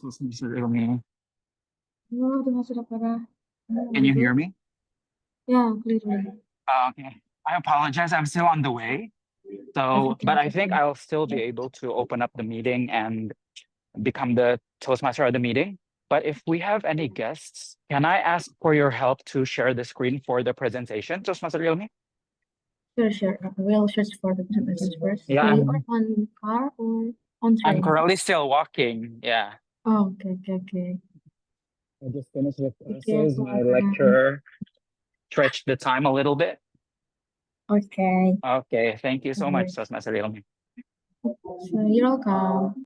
Toastmaster Ilmi. Halo, Toastmaster Para. Can you hear me? Yeah, clearly. Okay. I apologize. I'm still on the way. So, but I think I'll still be able to open up the meeting and become the Toastmaster of the meeting. But if we have any guests, can I ask for your help to share the screen for the presentation, Toastmaster Ilmi? Sure. We'll search for the presentations first. Yeah, So you are on car or on I'm train? currently still walking. Yeah. Oh, okay. I just finished with Be classes. careful, My Para. lecturer stretched the time a little bit. Okay. Okay. Thank you so much, Alright. Toastmaster Ilmi. So you're welcome.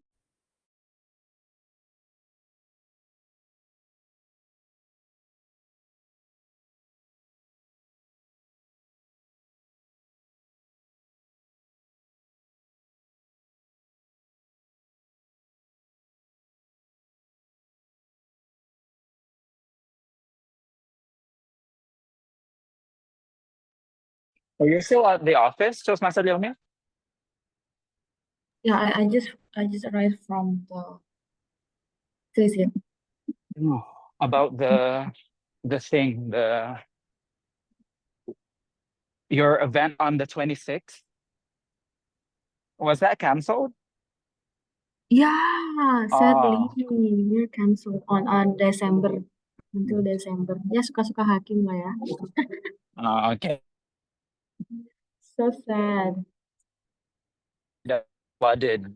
Are you still at the office, Toastmaster Ilmi? Yeah, I just arrived from the station. No. About the thing, your event on the 26th. Was that canceled? Yeah, sadly, Oh, we're cancelled on December until December. Ya suka-suka hakim lah ya. okay. So sad. That flooded.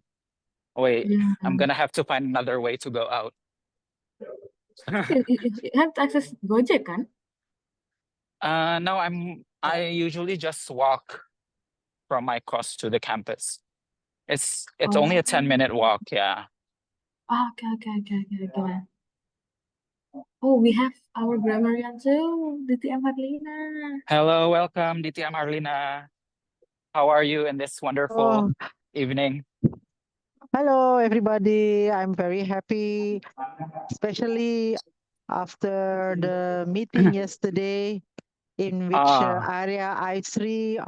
Wait, Yeah. I'm gonna have to find another way to go out. You have to access Gojek kan? No, I usually just walk from my course to the campus. It's only a 10-minute walk, yeah. Okay. Oh, we have our grammarian too, DTM Marlina. Hello, welcome, DTM Arlina. How are you in this wonderful evening? Hello, everybody. I'm very happy, especially after the meeting yesterday, in which Area I3,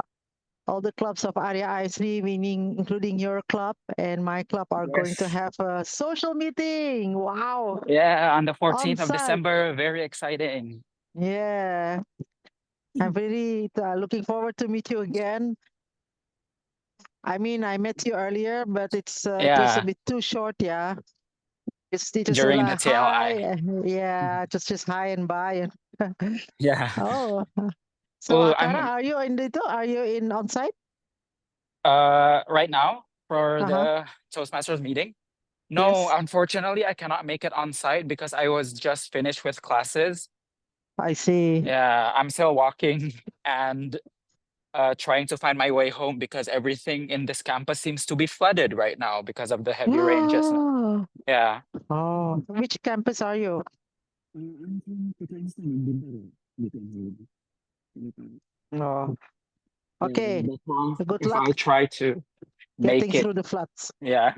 all the clubs of Area I3, meaning including your club and my club, are going to have a social meeting. Wow. Yeah, on the 14th of On-site. December. Very exciting. Yeah. I'm really looking forward to meet you again. I mean, I met you earlier, but it was a bit too short, yeah. It's just During the like TLI. hi, yeah, just hi and bye. Yeah. Oh, so Oh, Akara, are you in on site? Right now for the Toastmasters meeting? No, Yes. unfortunately, I cannot make it on site because I was just finished with classes. I see. Yeah, I'm still walking and trying to find my way home because everything in this campus seems to be flooded right now because of the heavy rain just now. Yeah. Oh, which campus are you? Oh, okay. Good If luck I try to getting make it, through the floods. yeah.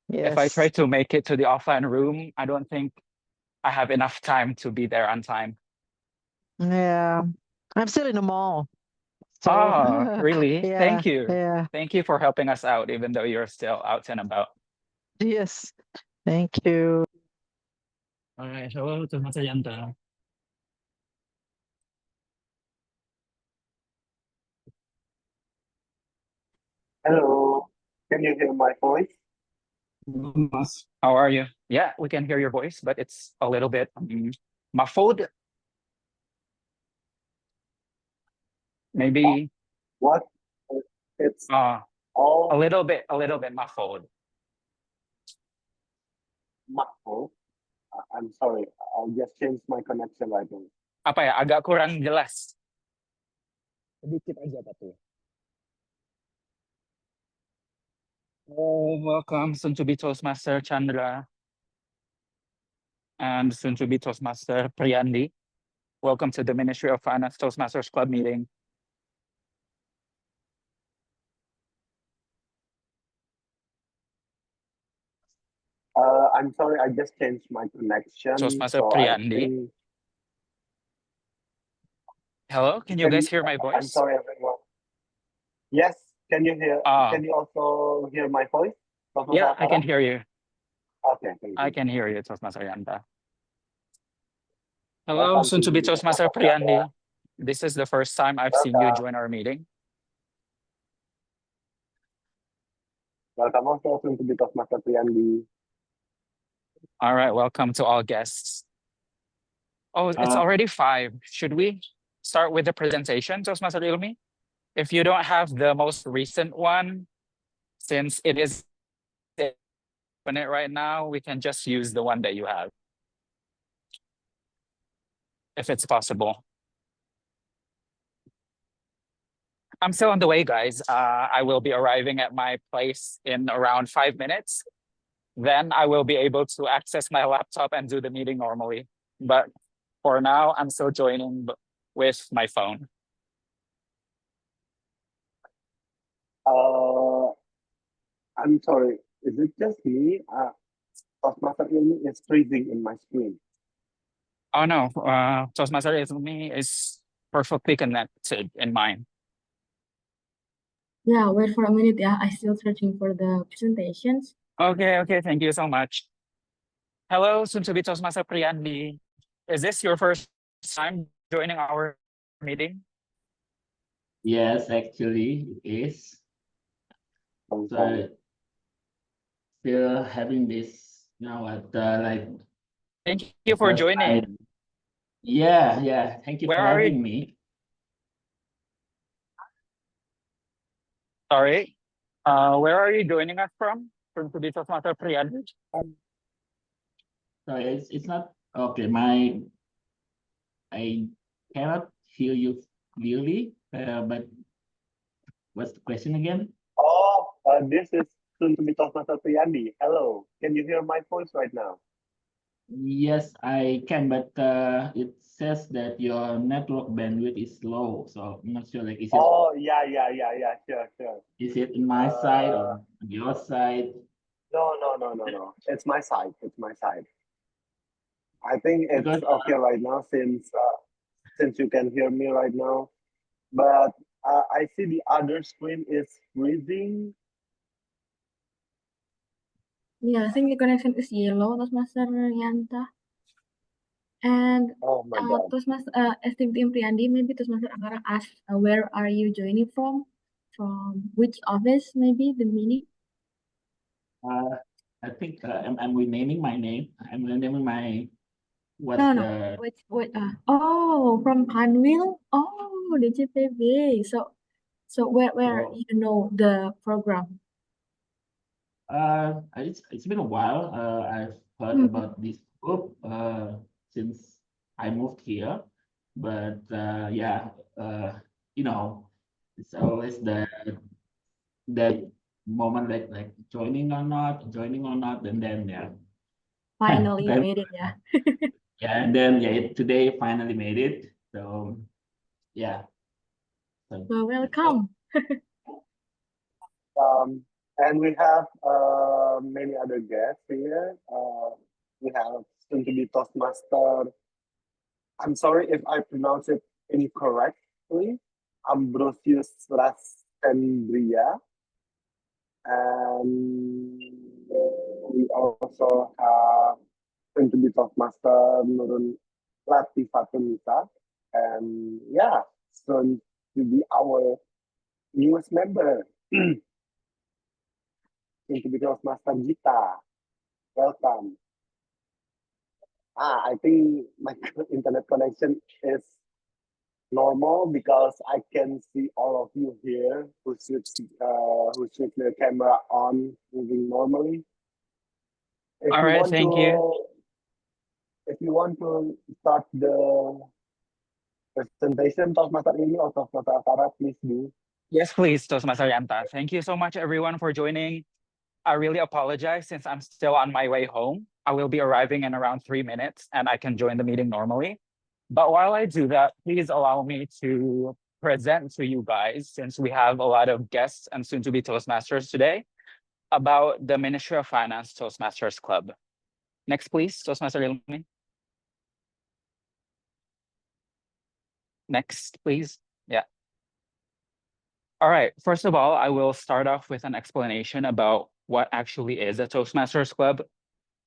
If I try Yes. to make it to the offline room, I don't think I have enough time to be there on time. Yeah. I'm still in the mall. So, Oh, really? yeah, Thank you. yeah. Thank you for helping us out, even though you're still out and about. Yes. Thank you. Okay, hello, Toastmaster Yanta. Hello, can you hear my voice? How are you? Yeah, we can hear your voice, but it's a little bit muffled. Maybe What? It's a all little bit muffled. muffled. I'm sorry, I'll just change my connection right now. Apa ya? Agak kurang jelas. Sedikit aja tapi. Oh, welcome, soon to be Toastmaster Chandra and soon to be Toastmaster Priyandi. Welcome to the Ministry of Finance Toastmasters Club meeting. I'm sorry, I just changed my connection. Toastmaster so Priyandi. Hello, can you guys hear my voice? I'm sorry, everyone. Yes, can you hear? Can you also hear my voice? Yeah, I can hear you. Okay, thank I you. can hear you, Toastmaster Yanta. Hello, Welcome soon to be the Toastmaster Priyandi. This is the first time I've seen you join our meeting. Welcome also soon to be Toastmaster Priyandi. All right, welcome to all guests. Oh, it's already 5. Should we start with the presentation, Toastmaster Ilmi? If you don't have the most recent one, since it is open it right now, we can just use the one that you have, if it's possible. I'm still on the way, guys. I will be arriving at my place in around 5 minutes. Then I will be able to access my laptop and do the meeting normally. But for now, I'm still joining with my phone. I'm sorry, is it just me? Toastmaster Ilmi is freezing in my screen. Oh no, Toastmaster Ilmi is perfectly connected in mine. Yeah, wait for a minute. Yeah, I still searching for the presentations. Okay, thank you so much. Hello, soon to be Toastmaster Priyandi. Is this your first time joining our meeting? Yes, actually it is. So still having this, like. Thank you for joining. Yeah. Thank you Where for are having you? me. Sorry. Where are you joining us from? From to be Toastmaster Priyandi? So it's not okay. I cannot hear you clearly. But what's the question again? This is soon to be Toastmaster Priyandi. Hello, can you hear my voice right now? Yes, I can, but it says that your network bandwidth is low. So I'm not sure. Like, is it? Oh, yeah. Sure. Is it in my side or on your side? No. It's my side. I think it's Because okay right now since you can hear me right now. But I see the other screen is freezing. Yeah, I think the connection is yellow, Toastmaster Yanta. And Oh my God. Toastmaster Esteemed Priyandi, maybe Toastmaster Akara asked, where are you joining from? From which office, maybe the meeting? I think I'm renaming my name. I'm renaming my No. Wait. Oh, from Panwil. Oh, the GPB. So where So, you know the program? it's been a while. I've heard Mhm. about this group since I moved here, but yeah, you know, it's always the moment like joining or not, and then yeah, Finally then made it, yeah. yeah, and then yeah, today finally made it. So yeah. So, So welcome. And we have many other guests here. We have soon to be Toastmaster. I'm sorry if I pronounce it incorrectly. Ambrosius Rasendria. And we also have soon to be Toastmaster Nurun Latifatunisa. And yeah, soon to be our newest member. Soon to be Toastmaster Gita. Welcome. I think my internet connection is normal because I can see all of you here who switch their camera on moving normally. If All you right, want thank you. to, if you want to start the presentation, Toastmaster ini or Toastmaster Akara, please do. Yes, please, Toastmaster Yanta. Thank you so much, everyone, for joining. I really apologize since I'm still on my way home. I will be arriving in around 3 minutes and I can join the meeting normally. But while I do that, please allow me to present to you guys, since we have a lot of guests and soon to be Toastmasters today, about the Ministry of Finance Toastmasters Club. Next, please, Toastmaster Ilmi. Next, please. Yeah. All right. First of all, I will start off with an explanation about what actually is a Toastmasters Club.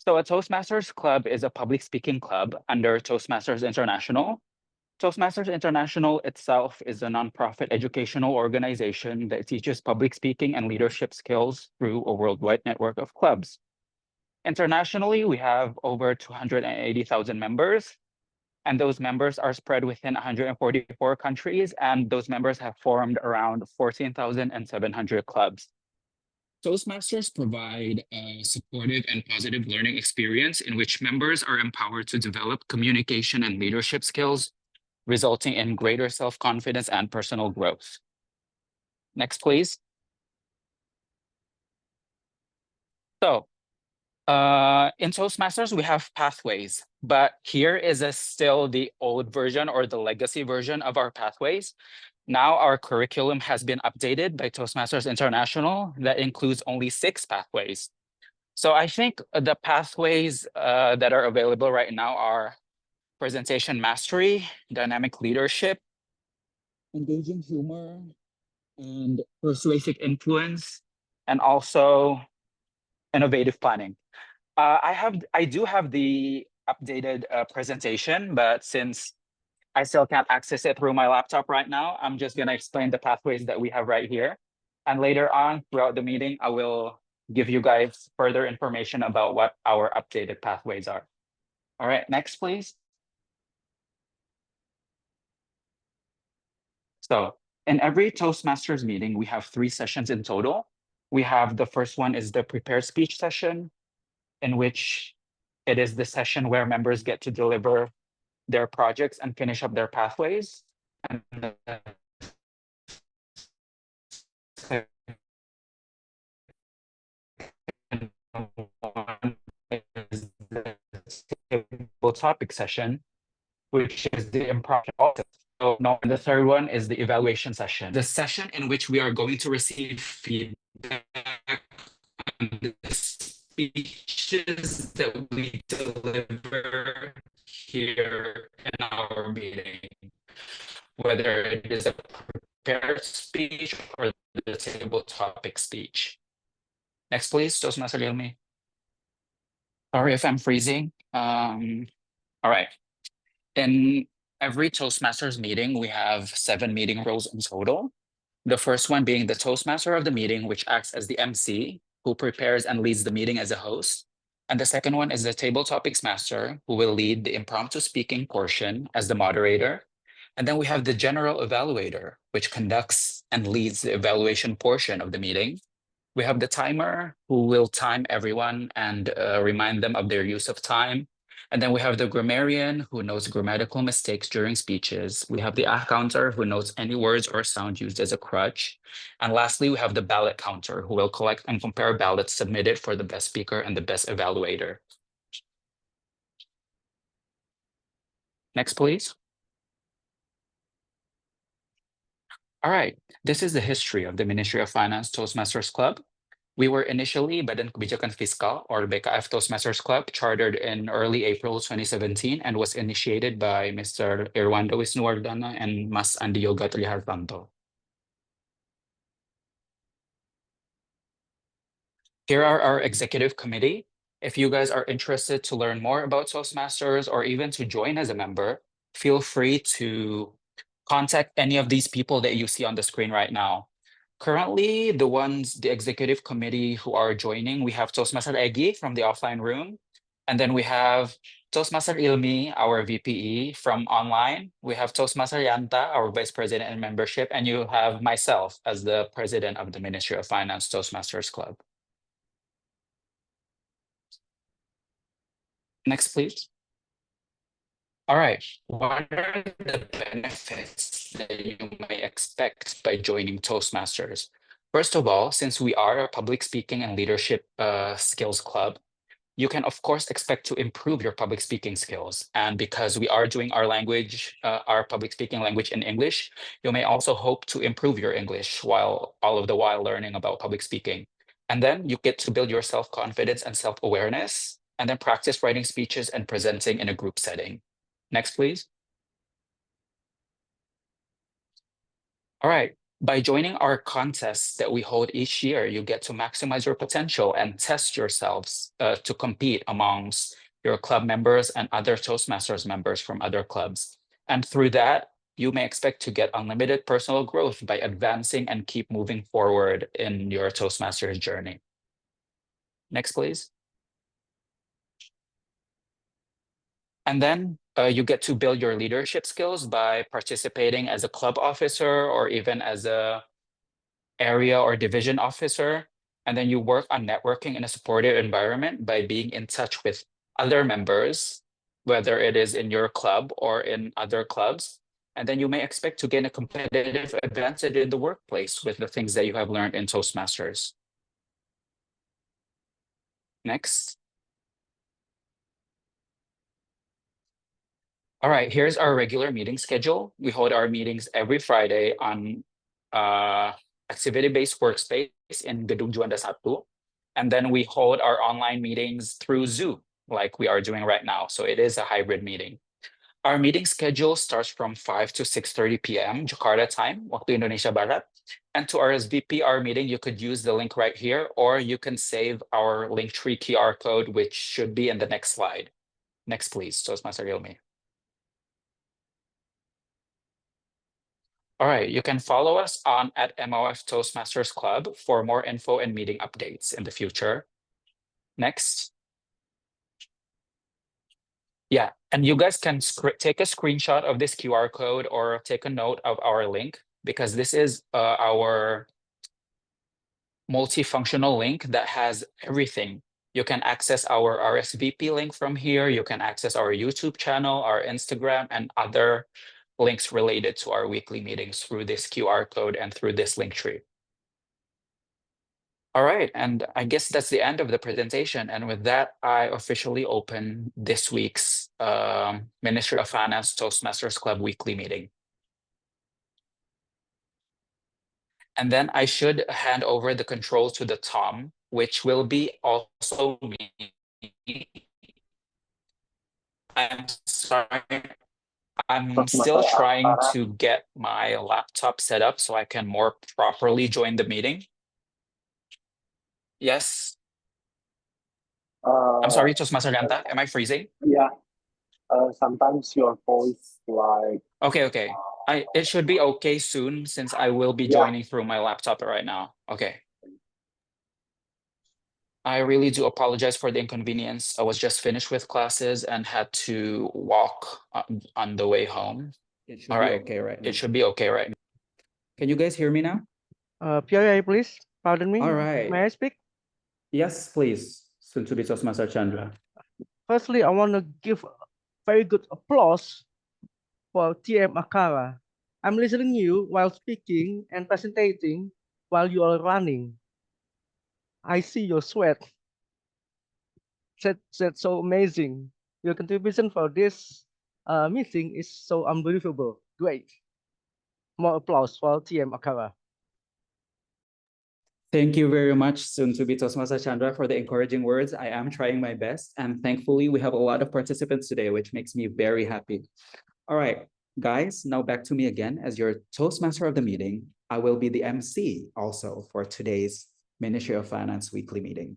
So a Toastmasters Club is a public speaking club under Toastmasters International. Toastmasters International itself is a nonprofit educational organization that teaches public speaking and leadership skills through a worldwide network of clubs. Internationally, we have over 280,000 members, and those members are spread within 144 countries, and those members have formed around 14,700 clubs. Toastmasters provide a supportive and positive learning experience in which members are empowered to develop communication and leadership skills, resulting in greater self-confidence and personal growth. Next, please. So, in Toastmasters, we have pathways, but here is still the old version or the legacy version of our pathways. Now our curriculum has been updated by Toastmasters International that includes only 6 pathways. So I think the pathways that are available right now are presentation mastery, dynamic leadership, engaging humor, and persuasive influence, and also innovative planning. I do have the updated presentation, but since I still can't access it through my laptop right now, I'm just gonna explain the pathways that we have right here. And later on throughout the meeting, I will give you guys further information about what our updated pathways are. All right, next, please. So in every Toastmasters meeting, we have 3 sessions in total. We have the first one is the prepared speech session, in which it is the session where members get to deliver their projects and finish up their pathways. And the second one is the table topic session, which is the improv. So no, and the third one is the evaluation session. The session in which we are going to receive feedback on the speeches that we deliver here in our meeting, whether it is a prepared speech or the table topic speech. Next, please, Toastmaster Yilmi. Sorry if I'm freezing. All right. In every Toastmasters meeting, we have 7 meeting roles in total. The first one being the Toastmaster of the meeting, which acts as the MC, who prepares and leads the meeting as a host. And the second one is the table topics master, who will lead the impromptu speaking portion as the moderator. And then we have the general evaluator, which conducts and leads the evaluation portion of the meeting. We have the timer, who will time everyone and remind them of their use of time. And then we have the grammarian, who notes grammatical mistakes during speeches. We have the counter, who notes any words or sound used as a crutch. And lastly, we have the ballot counter, who will collect and compare ballots submitted for the best speaker and the best evaluator. Next, please. All right, this is the history of the Ministry of Finance Toastmasters Club. We were initially Badan Kebijakan Fiskal, or BKF Toastmasters Club, chartered in early April 2017 and was initiated by Mr. Irwando Wisnuwardana and Mas Andi Yoga Trihartanto. Here are our executive committee. If you guys are interested to learn more about Toastmasters or even to join as a member, feel free to contact any of these people that you see on the screen right now. Currently, the executive committee who are joining, we have Toastmaster Egi from the offline room. And then we have Toastmaster Ilmi, our VPE from online. We have Toastmaster Yanta, our vice president and membership. And you have myself as the president of the Ministry of Finance Toastmasters Club. Next, please. All right, what are the benefits that you may expect by joining Toastmasters? First of all, since we are a public speaking and leadership skills club, you can of course expect to improve your public speaking skills. And because we are doing our language, our public speaking language in English, you may also hope to improve your English while learning about public speaking. And then you get to build your self-confidence and self-awareness, and then practice writing speeches and presenting in a group setting. Next, please. All right, By joining our contests that we hold each year, you get to maximize your potential and test yourselves to compete amongst your club members and other Toastmasters members from other clubs. And through that, you may expect to get unlimited personal growth by advancing and keep moving forward in your Toastmasters journey. Next, please. And then you get to build your leadership skills by participating as a club officer or even as a area or division officer. And then you work on networking in a supportive environment by being in touch with other members, whether it is in your club or in other clubs. And then you may expect to gain a competitive advantage in the workplace with the things that you have learned in Toastmasters. Next. All right, here's our regular meeting schedule. We hold our meetings every Friday on activity-based workspace in Gedung Juanda 1. And then we hold our online meetings through Zoom, like we are doing right now. So it is a hybrid meeting. Our meeting schedule starts from 5 to 6:30 p.m. Jakarta time, waktu Indonesia Barat. And to RSVP our meeting, you could use the link right here, or you can save our Linktree QR code, which should be in the next slide. Next, please, Toastmaster Hilmi. All right, you can follow us on at MoF Toastmasters Club for more info and meeting updates in the future. Next. Yeah, and you guys can take a screenshot of this QR code or take a note of our link, because this is our multifunctional link that has everything. You can access our RSVP link from here. You can access our YouTube channel, our Instagram, and other links related to our weekly meetings through this QR code and through this link tree. All right, and I guess that's the end of the presentation. And with that, I officially open this week's Ministry of Finance Toastmasters Club weekly meeting. And then I should hand over the controls to the Tom, which will be also me. I'm sorry, I'm still trying to get my laptop set up so I can more properly join the meeting. Yes. I'm sorry, Toastmaster Ganta, am I freezing? Yeah. Sometimes your voice like. Okay. It should be okay soon since I will be joining through my laptop right now. Okay. I really do apologize for the inconvenience. I was just finished with classes and had to walk on the way home. All right. Okay, right. It should be okay right now. Can you guys hear me now? PII, please. Pardon me. All right. May I speak? Yes, please. Soon to be Toastmaster Chandra. Firstly, I want to give very good applause for TM Akara. I'm listening you while speaking and presenting while you are running. I see your sweat. That's so amazing. Your contribution for this meeting is so unbelievable. Great. More applause for TM Akara. Thank you very much, soon to be Toastmaster Chandra, for the encouraging words. I am trying my best, and thankfully we have a lot of participants today, which makes me very happy. All right, guys, now back to me again as your Toastmaster of the meeting. I will be the MC also for today's Ministry of Finance weekly meeting.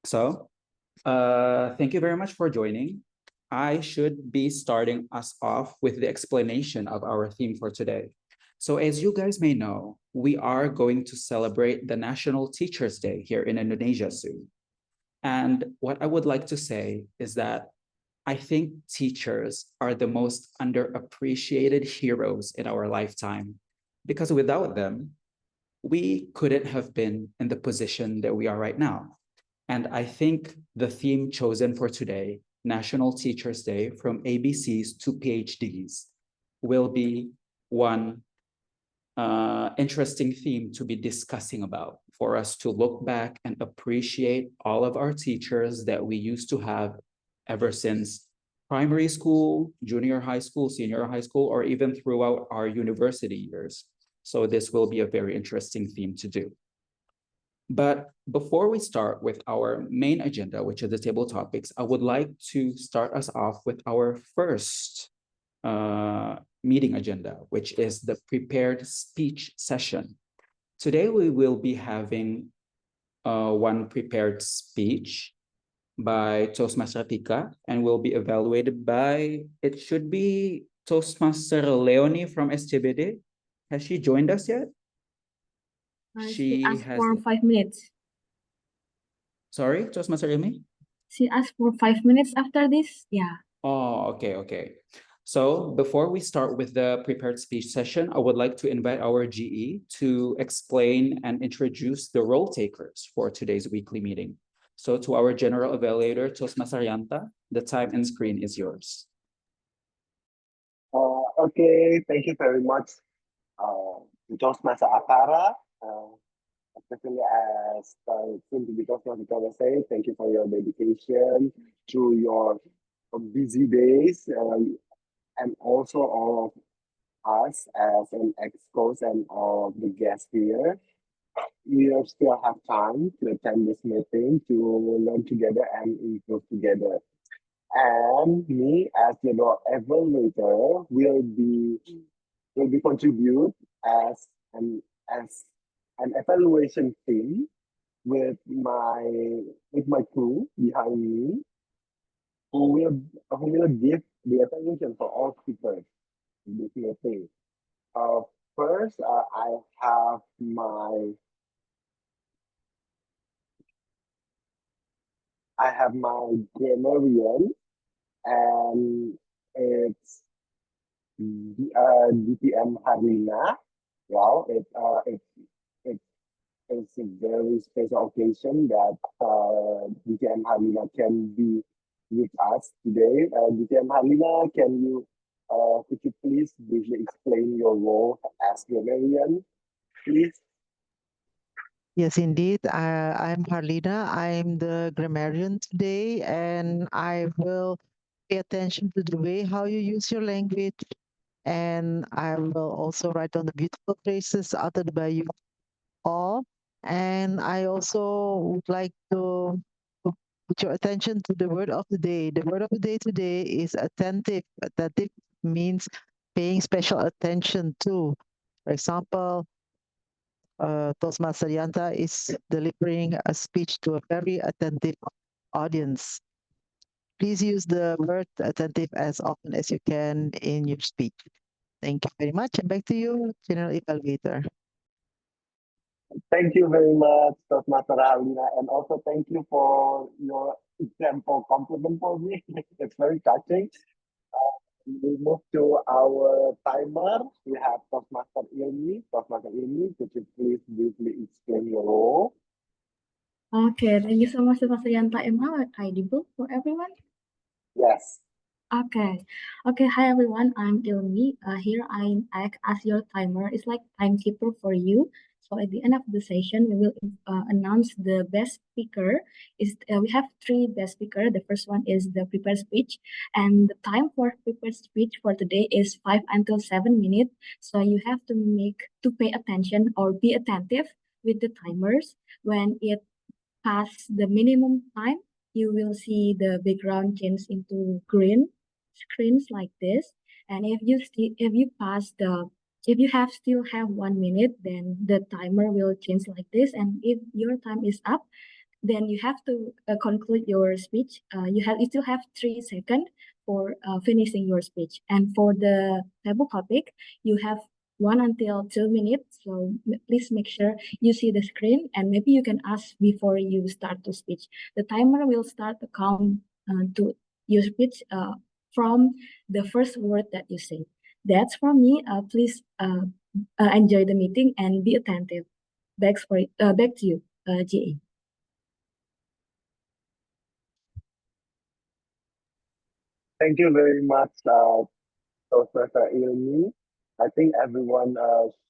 So, thank you very much for joining. I should be starting us off with the explanation of our theme for today. So as you guys may know, we are going to celebrate the National Teachers' Day here in Indonesia soon. And what I would like to say is that I think teachers are the most underappreciated heroes in our lifetime, because without them, we couldn't have been in the position that we are right now. And I think the theme chosen for today, National Teachers' Day, from ABCs to PhDs, will be one interesting theme to be discussing about, for us to look back and appreciate all of our teachers that we used to have ever since primary school, junior high school, senior high school, or even throughout our university years. So this will be a very interesting theme to do. But before we start with our main agenda, which is the table topics, I would like to start us off with our first meeting agenda, which is the prepared speech session. Today, we will be having one prepared speech by Toastmaster Tika and will be evaluated by, it should be Toastmaster Leonie from SCBD. Has she joined us yet? She asked has, for 5 minutes. sorry, Toastmaster Ilmi? She asked for 5 minutes after this. Yeah. Oh, okay, okay. So before we start with the prepared speech session, I would like to invite our GE to explain and introduce the role takers for today's weekly meeting. So to our general evaluator, Toastmaster Yanta, the time and screen is yours. Okay, thank you very much, Toastmaster Akara. Especially as soon to be Toastmaster say, thank you for your dedication through your busy days, and also all of us as an ex-host and all of the guests here. We still have time to attend this meeting to learn together and improve together. And me as the evaluator will be contribute as an evaluation team with my crew behind me who will give the evaluation for all speakers in this meeting. First, I have my grammarian, and it's DPM Harina. Well, it's a very special occasion that DPM Harina can be with us today. DPM Harina, could you please briefly explain your role as grammarian, please? Yes, indeed. I'm Harlina. I'm the grammarian today, and I will pay attention to the way how you use your language. And I will also write down the beautiful phrases uttered by you all. And I also would like to put your attention to the word of the day. The word of the day today is attentive. Attentive means paying special attention to. For example, Toastmaster Yanta is delivering a speech to a very attentive audience. Please use the word attentive as often as you can in your speech. Thank you very much. And back to you, General Evaluator. Thank you very much, Toastmaster Alina, and also thank you for your example compliment for me. It's very touching. We move to our timer. We have Toastmaster Ilmi. Toastmaster Ilmi, could you please briefly explain your role? Okay, thank you so much, Toastmaster Yanta. Am I audible for everyone? Yes. Okay. Okay. Hi everyone. I'm Ilmi. Here I act as your timer. It's like timekeeper for you. So at the end of the session, we will announce the best speaker. We have three best speaker. The first one is the prepared speech, and the time for prepared speech for today is 5 until 7 minutes. So you have to pay attention or be attentive with the timers. When it pass the minimum time, you will see the background change into green screens like this. And if you still have 1 minute, then the timer will change like this. And if your time is up, then you have to conclude your speech. You still have 3 seconds for finishing your speech. And for the table topic, you have 1 until 2 minutes. So please make sure you see the screen, and maybe you can ask before you start to speech. The timer will start to count to your speech from the first word that you say. That's from me. Please enjoy the meeting and be attentive. Back to you, GA. Thank you very much, Professor Ilmi. I think everyone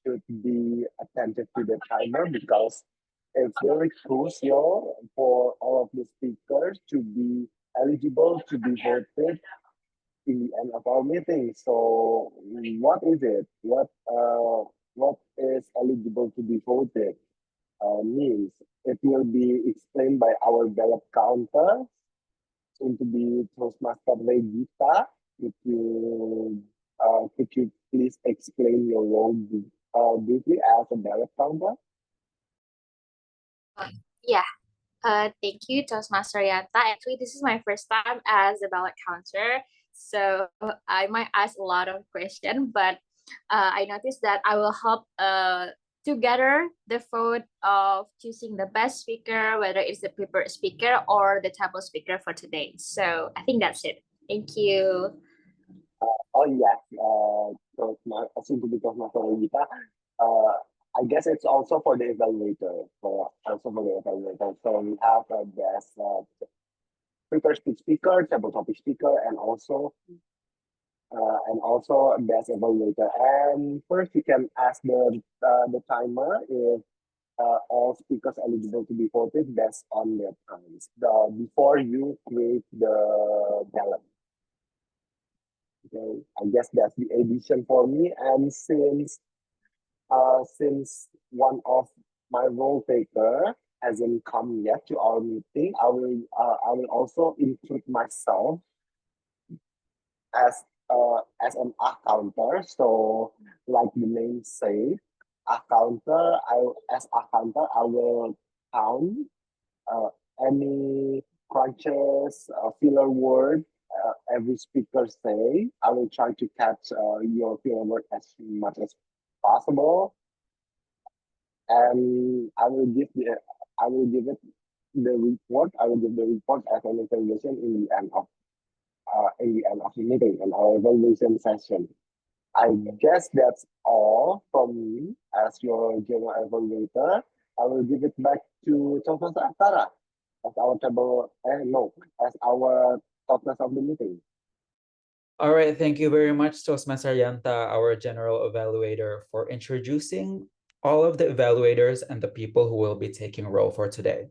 should be attentive to the timer because it's very crucial for all of the speakers to be eligible to be voted in the end of our meeting. So, what is it? What is eligible to be voted? Means it will be explained by our ballot counter, soon to be Toastmaster Regita. If you Could you please explain your role briefly as a ballot counter? Yeah. Thank you, Toastmaster Yanta. Actually, this is my first time as a ballot counter, so I might ask a lot of questions, but I noticed that I will help to gather the vote of choosing the best speaker, whether it's the prepared speaker or the table speaker for today. So I think that's it. Thank you. Oh yes, soon to be Toastmaster Regita. I guess it's also for the evaluator, So we have a best prepared speaker, table topic speaker, and also best evaluator. And first, you can ask the timer if all speakers eligible to be voted based on their times. Before you create the ballot. Okay, I guess that's the addition for me. And since one of my role taker hasn't come yet to our meeting, I will also include myself as an accounter. So like the name say, accounter. As accounter, I will count any crunches, filler word every speaker say. I will try to catch your filler word as much as possible, and I will give it the report. I will give the report as an evaluation in the end of the meeting and our evaluation session. I guess that's all from me as your general evaluator. I will give it back to Toastmaster Aktara as our as our topic of the meeting. All right, thank you very much, Toastmaster Yanta, our general evaluator, for introducing all of the evaluators and the people who will be taking role for today.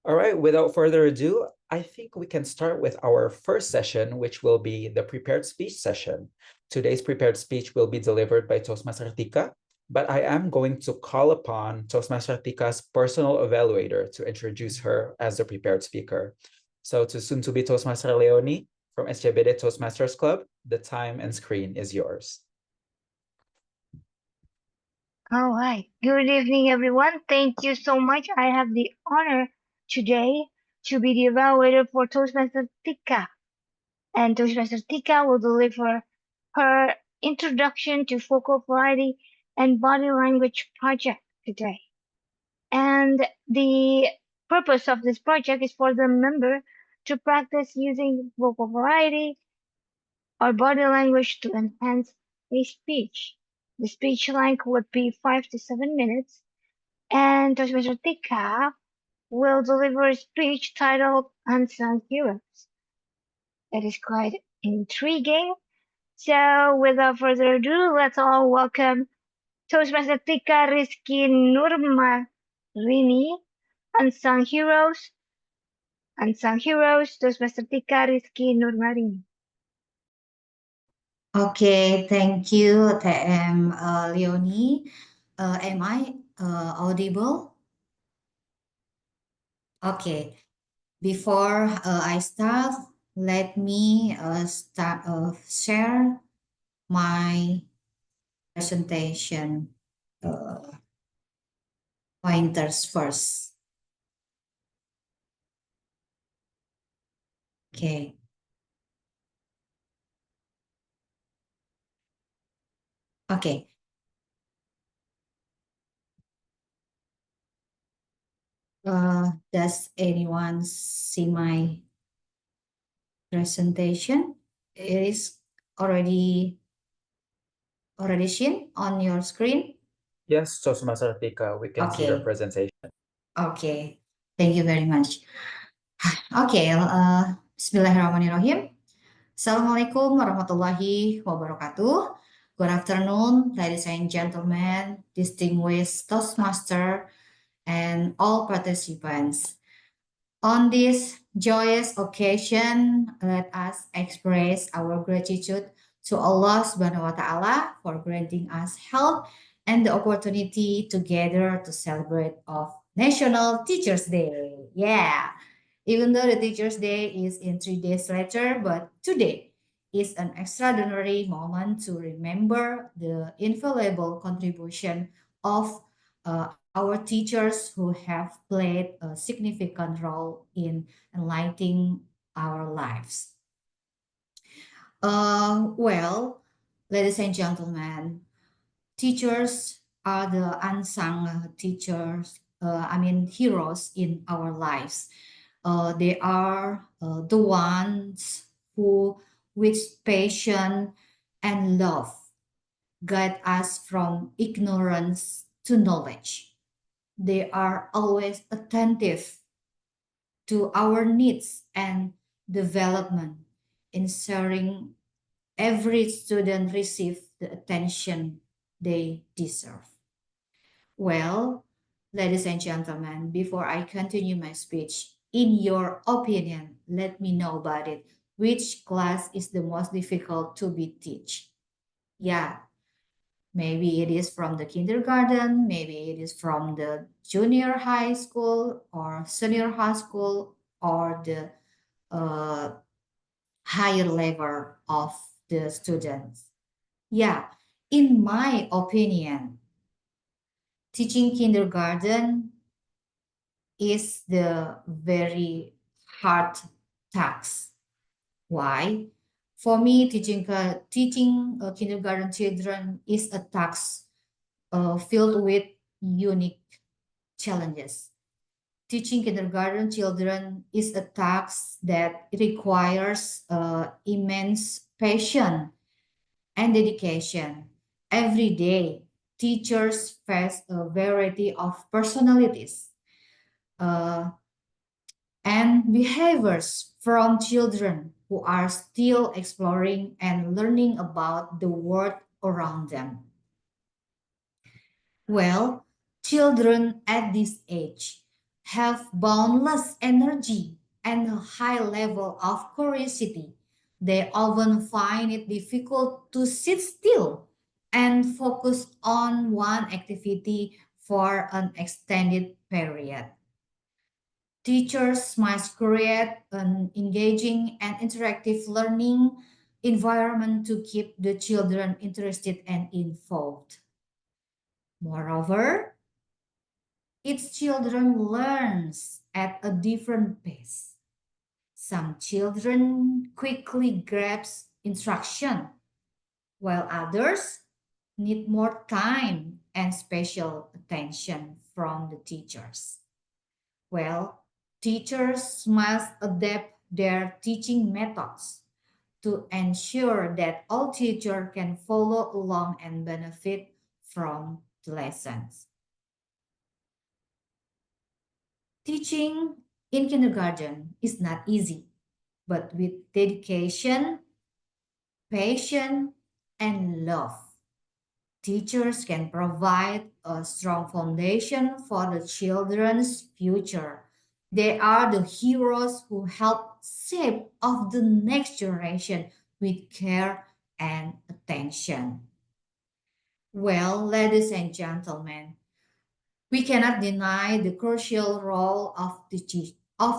All right, without further ado, I think we can start with our first session, which will be the prepared speech session. Today's prepared speech will be delivered by Toastmaster Tika, but I am going to call upon Toastmaster Tika's personal evaluator to introduce her as the prepared speaker. So to soon-to-be Toastmaster Leonie from SJBD Toastmasters Club, the time and screen is yours. All right. Good evening, everyone. Thank you so much. I have the honor today to be the evaluator for Toastmaster Tika. And Toastmaster Tika will deliver her introduction to focal variety and body language project today. And the purpose of this project is for the member to practice using vocal variety or body language to enhance a speech. The speech length would be 5 to 7 minutes, and Toastmaster Tika will deliver a speech titled Unsung Heroes. It is quite intriguing. So without further ado, let's all welcome Toastmaster Tika Rizky Nurmarini, Unsung Heroes. Unsung Heroes, Toastmaster Tika Rizky Nurmarini. Okay, thank you, TM Leonie. Am I audible? Okay, before I start, let me share my presentation pointers first. Okay. Okay. Does anyone see my presentation? It is already seen on your screen? Yes, Toastmaster Tika, we can see your presentation. Okay, thank you very much. Okay, Bismillahirrahmanirrahim. Assalamualaikum warahmatullahi wabarakatuh. Good afternoon, ladies and gentlemen, distinguished Toastmaster, and all participants. On this joyous occasion, let us express our gratitude to Allah Subhanahu wa Ta'ala for granting us health and the opportunity together to celebrate of National Teachers Day. Yeah, even though the Teachers Day is in 3 days later, but today is an extraordinary moment to remember the invaluable contribution of our teachers who have played a significant role in enlightening our lives. Well, ladies and gentlemen, teachers are the unsung teachers, heroes in our lives. They are the ones who, with passion and love, guide us from ignorance to knowledge. They are always attentive to our needs and development, ensuring every student receives the attention they deserve. Well, ladies and gentlemen, before I continue my speech, in your opinion, let me know about it. Which class is the most difficult to be teach? Yeah, maybe it is from the kindergarten, maybe it is from the junior high school or senior high school or the higher level of the students. Yeah, in my opinion, teaching kindergarten is the very hard task. Why? For me, teaching kindergarten children is a task filled with unique challenges. Teaching kindergarten children is a task that requires immense passion and dedication. Every day, teachers face a variety of personalities and behaviors from children who are still exploring and learning about the world around them. Well, children at this age have boundless energy and a high level of curiosity. They often find it difficult to sit still and focus on one activity for an extended period. Teachers must create an engaging and interactive learning environment to keep the children interested and involved. Moreover, each children learns at a different pace. Some children quickly grasp instruction, while others need more time and special attention from the teachers. Well, teachers must adapt their teaching methods to ensure that all teachers can follow along and benefit from the lessons. Teaching in kindergarten is not easy, but with dedication, patience, and love, teachers can provide a strong foundation for the children's future. They are the heroes who help shape of the next generation with care and attention. Well, ladies and gentlemen, we cannot deny the crucial role of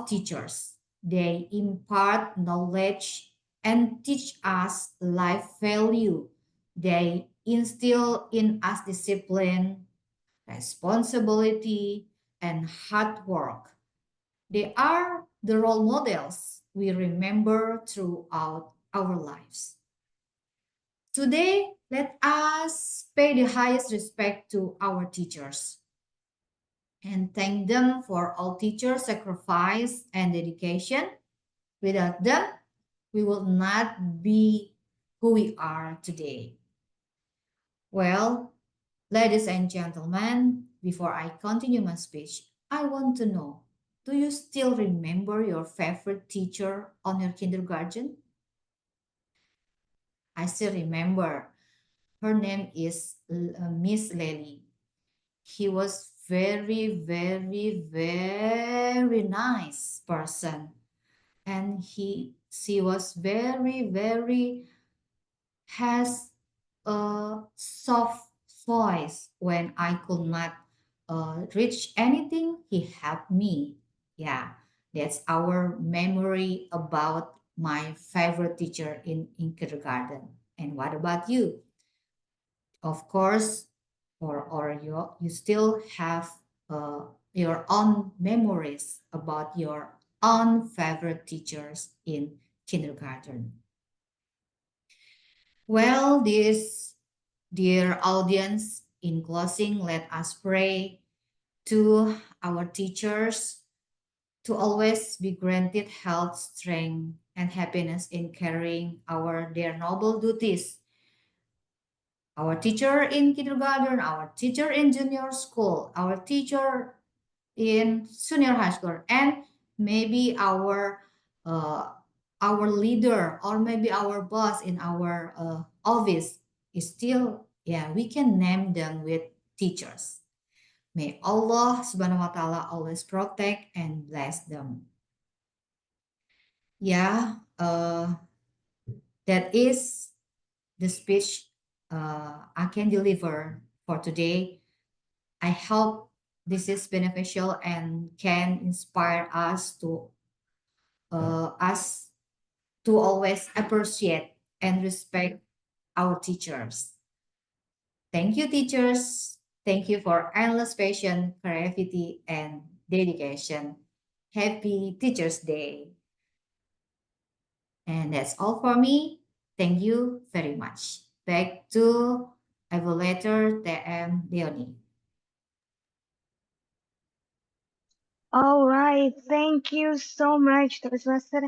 teachers. They impart knowledge and teach us life value. They instill in us discipline, responsibility, and hard work. They are the role models we remember throughout our lives. Today, let us pay the highest respect to our teachers and thank them for all teachers' sacrifice and dedication. Without them, we will not be who we are today. Well, ladies and gentlemen, before I continue my speech, I want to know, do you still remember your favorite teacher on your kindergarten? I still remember. Her name is Miss Lely. He was very, very, very nice person. And she was very, very, has a soft voice. When I could not reach anything, he helped me. Yeah, that's our memory about my favorite teacher in kindergarten. And what about you? Of course, or you still have your own memories about your own favorite teachers in kindergarten. Well, this dear audience, in closing, let us pray to our teachers to always be granted health, strength, and happiness in carrying their noble duties. Our teacher in kindergarten, our teacher in junior school, our teacher in senior high school, and maybe our leader or maybe our boss in our office is still, yeah, we can name them with teachers. May Allah subhanahu wa ta'ala always protect and bless them. Yeah, that is the speech I can deliver for today. I hope this is beneficial and can inspire us to always appreciate and respect our teachers. Thank you, teachers. Thank you for endless patience, creativity, and dedication. Happy Teachers Day. And that's all for me. Thank you very much. Back to Evaluator TM Leonie. All right, thank you so much, Toastmaster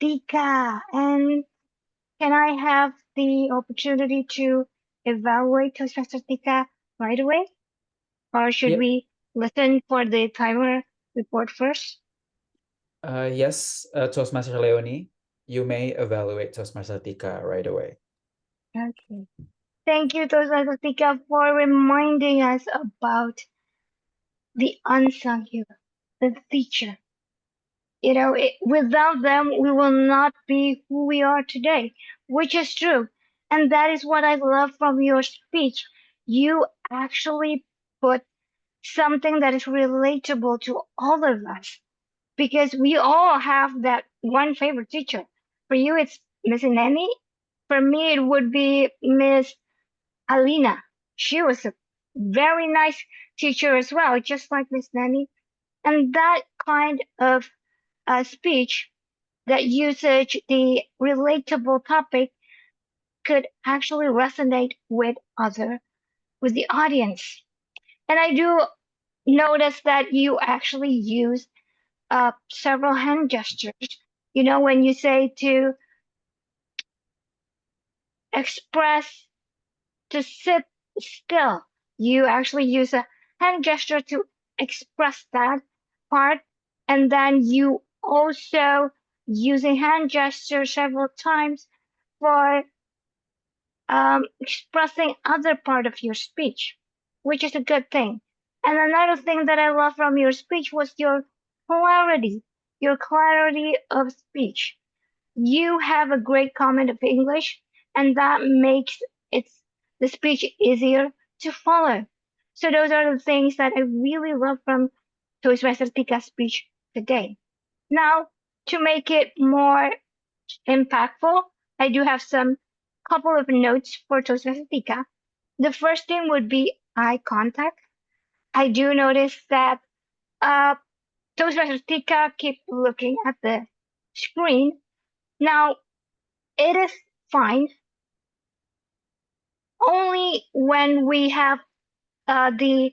Tika. And can I have the opportunity to evaluate Toastmaster Tika right away? Or should Yep. we listen for the timer report first? Yes, Toastmaster Leonie, you may evaluate Toastmaster Tika right away. Okay. Thank you, Toastmaster Tika, for reminding us about the unsung hero, the teacher. You know, without them, we will not be who we are today, which is true. And that is what I love from your speech. You actually put something that is relatable to all of us because we all have that one favorite teacher. For you, it's Miss Nanny. For me, it would be Miss Alina. She was a very nice teacher as well, just like Miss Nanny. And that kind of speech that usage the relatable topic could actually resonate with the audience. And I do notice that you actually use several hand gestures. You know, when you say to express to sit still, you actually use a hand gesture to express that part. And then you also using hand gesture several times for expressing other part of your speech, which is a good thing. And another thing that I love from your speech was your clarity of speech. You have a great comment of English, and that makes the speech easier to follow. So those are the things that I really love from Toastmaster Tika's speech today. Now, to make it more impactful, I do have some couple of notes for Toastmaster Tika. The first thing would be eye contact. I do notice that Toastmaster Tika keep looking at the screen. Now, it is fine only when we have the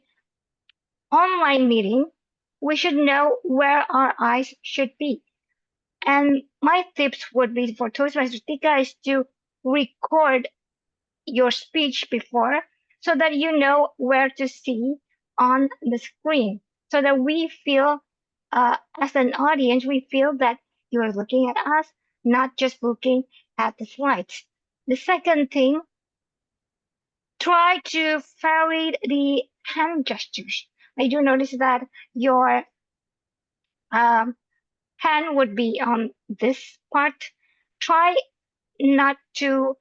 online meeting, we should know where our eyes should be. And my tips would be for Toastmaster Tika is to record your speech before so that you know where to see on the screen so that we feel as an audience we feel that you're looking at us, not just looking at the slides. The second thing, try to vary the hand gestures. I do notice that your hand would be on this part. Try not to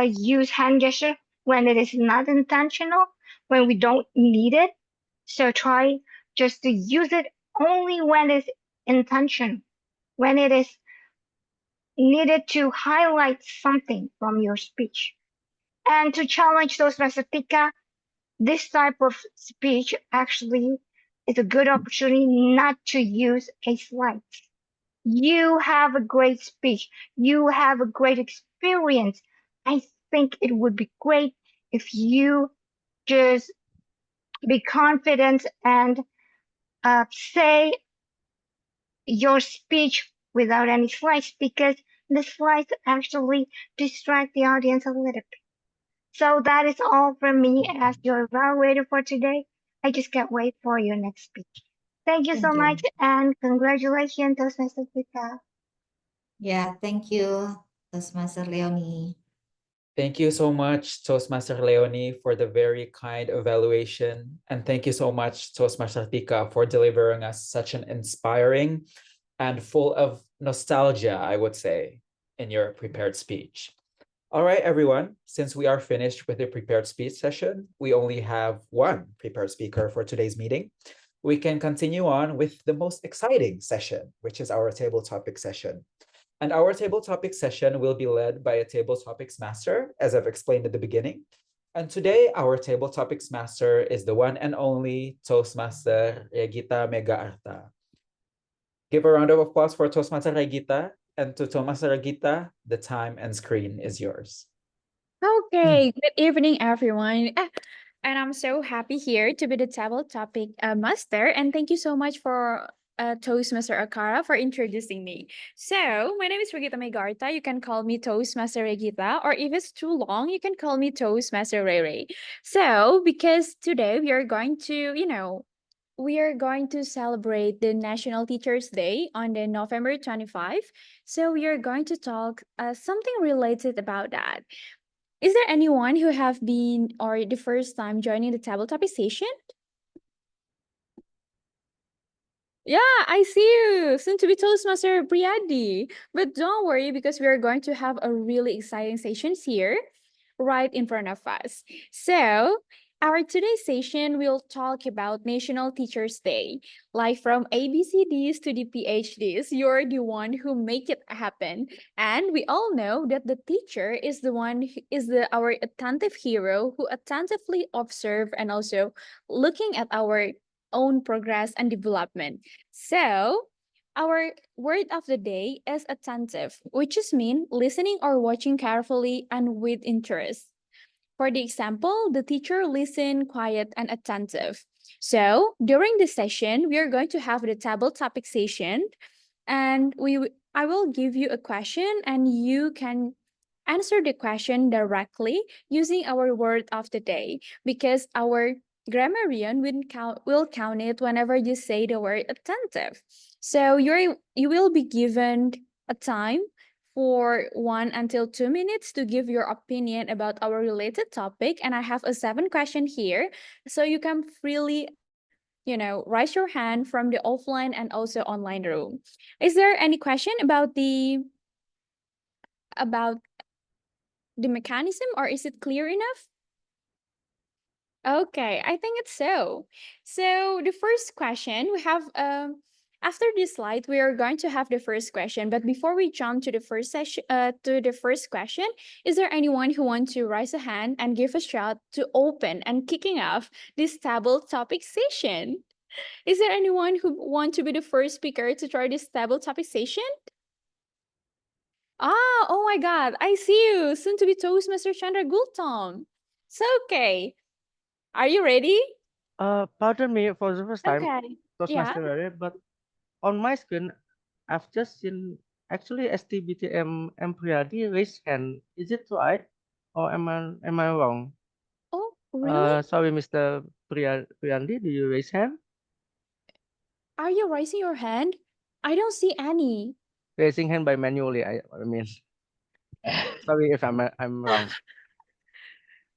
use hand gesture when it is not intentional, when we don't need it. So try just to use it only when it's intentional, when it is needed to highlight something from your speech. And to challenge Toastmaster Tika, this type of speech actually is a good opportunity not to use a slide. You have a great speech. You have a great experience. I think it would be great if you just be confident and say your speech without any slides, because the slides actually distract the audience a little bit. So that is all from me as your evaluator for today. I just can't wait for your next speech. Thank you so much, and congratulations, Toastmaster Tika. Yeah, thank you, Toastmaster Leonie. Thank you so much, Toastmaster Leonie, for the very kind evaluation. And thank you so much, Toastmaster Tika, for delivering us such an inspiring and full of nostalgia, I would say, in your prepared speech. All right, everyone, since we are finished with the prepared speech session, we only have one prepared speaker for today's meeting. We can continue on with the most exciting session, which is our table topic session. And our table topic session will be led by a table topics master, as I've explained at the beginning. And today, our table topics master is the one and only Toastmaster Regita Mega Arta. Give a round of applause for Toastmaster Regita. And to Toastmaster Regita, the time and screen is yours. Okay, good evening, everyone. And I'm so happy here to be the table topic master. And thank you so much for Toastmaster Akara for introducing me. So, my name is Regita Megarta. You can call me Toastmaster Regita, or if it's too long, you can call me Toastmaster Ray Ray. So, because today we are going to, we are going to celebrate the National Teachers Day on the November 25. So, we are going to talk something related about that. Is there anyone who have been or the first time joining the table topic session? Yeah, I see you. Soon to be Toastmaster Priyadi. But don't worry, because we are going to have a really exciting sessions here right in front of us. So our today's session will talk about National Teachers Day. Like from ABCDs to the PhDs, you're the one who make it happen. And we all know that the teacher is the one who is our attentive hero who attentively observe and also looking at our own progress and development. So our word of the day is attentive, which is mean listening or watching carefully and with interest. For the example, the teacher listened quiet and attentive. So during this session, we are going to have the table topic session, and I will give you a question and you can answer the question directly using our word of the day, because our grammarian will count it whenever you say the word attentive. So you will be given a time for 1 until 2 minutes to give your opinion about our related topic. And I have a 7 question here. So you can freely, raise your hand from the offline and also online room. Is there any question about the mechanism, or is it clear enough? Okay, I think it's so. So the first question we have, after this slide, we are going to have the first question. But before we jump to the first question, is there anyone who wants to raise a hand and give a shout to open and kicking off this table topic session? Is there anyone who want to be the first speaker to try this table topic session? Oh my God, I see you. Soon to be Toastmaster Chandra Gultom. So, okay. Are you ready? Pardon me for the first time, Okay. Yeah. Toastmaster Ray, but on my screen, I've just seen actually STBTM Priyadi raised hand. Is it right, or am I wrong? Oh, really? Sorry, Mr. Priyandi, do you raise hand? Are you raising your hand? I don't see any. Raising hand by manually, I mean. Sorry if I'm wrong.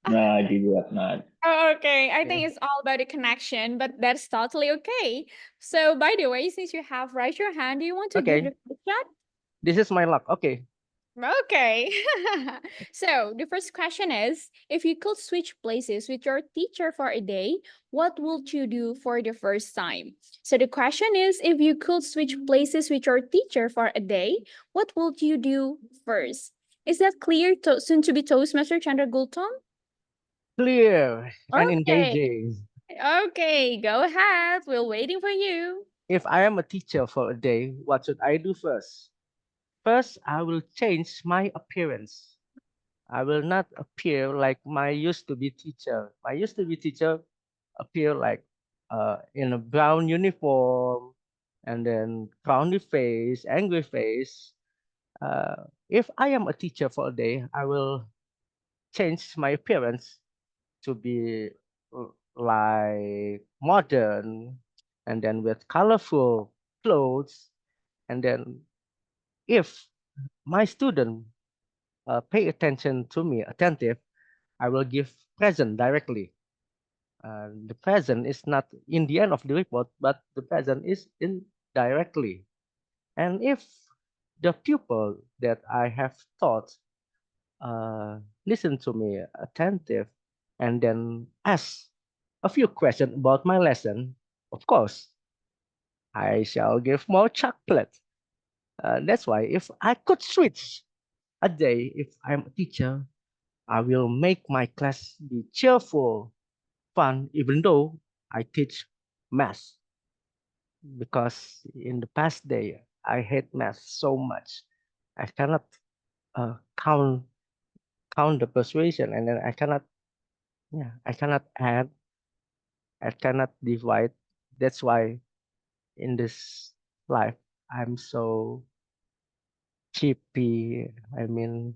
No, I did not. Oh, okay. I think it's all about the connection, but that's totally okay. So, by the way, since you have raised your hand, do you want to give Okay. the first shot? This is my luck. Okay. Okay. So the first question is, if you could switch places with your teacher for a day, what would you do for the first time? So the question is, if you could switch places with your teacher for a day, what would you do first? Is that clear, soon to be Toastmaster Chandra Gultom? Clear and Okay. engaging. Okay, go ahead. We're waiting for you. If I am a teacher for a day, what should I do first? First, I will change my appearance. I will not appear like my used to be teacher. My used to be teacher appear like in a brown uniform and then frowny face, angry face. If I am a teacher for a day, I will change my appearance to be like modern and then with colorful clothes. And then if my student pay attention to me, attentive, I will give present directly. The present is not in the end of the report, but the present is indirectly. And if the pupil that I have taught listen to me attentive and then ask a few questions about my lesson, of course, I shall give more chocolate. That's why if I could switch a day, if I'm a teacher, I will make my class be cheerful, fun, even though I teach math. Because in the past day, I hate math so much. I cannot count the persuasion, and then I cannot add, I cannot divide. That's why in this life I'm so cheapy. I mean,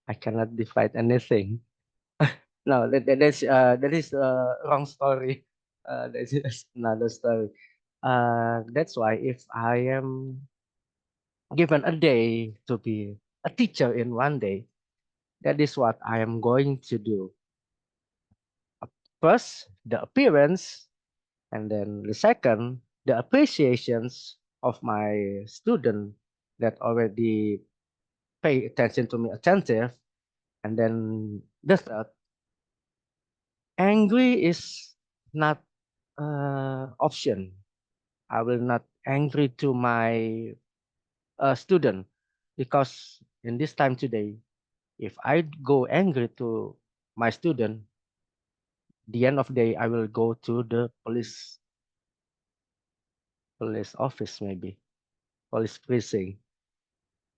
I cannot divide anything. No, that is wrong story. That is another story. That's why if I am given a day to be a teacher in one day, that is what I am going to do. First, the appearance, and then the second, the appreciations of my student that already pay attention to me attentive, and then the third, angry is not option. I will not angry to my student because in this time today, if I go angry to my student, the end of the day I will go to the police office, maybe police precinct.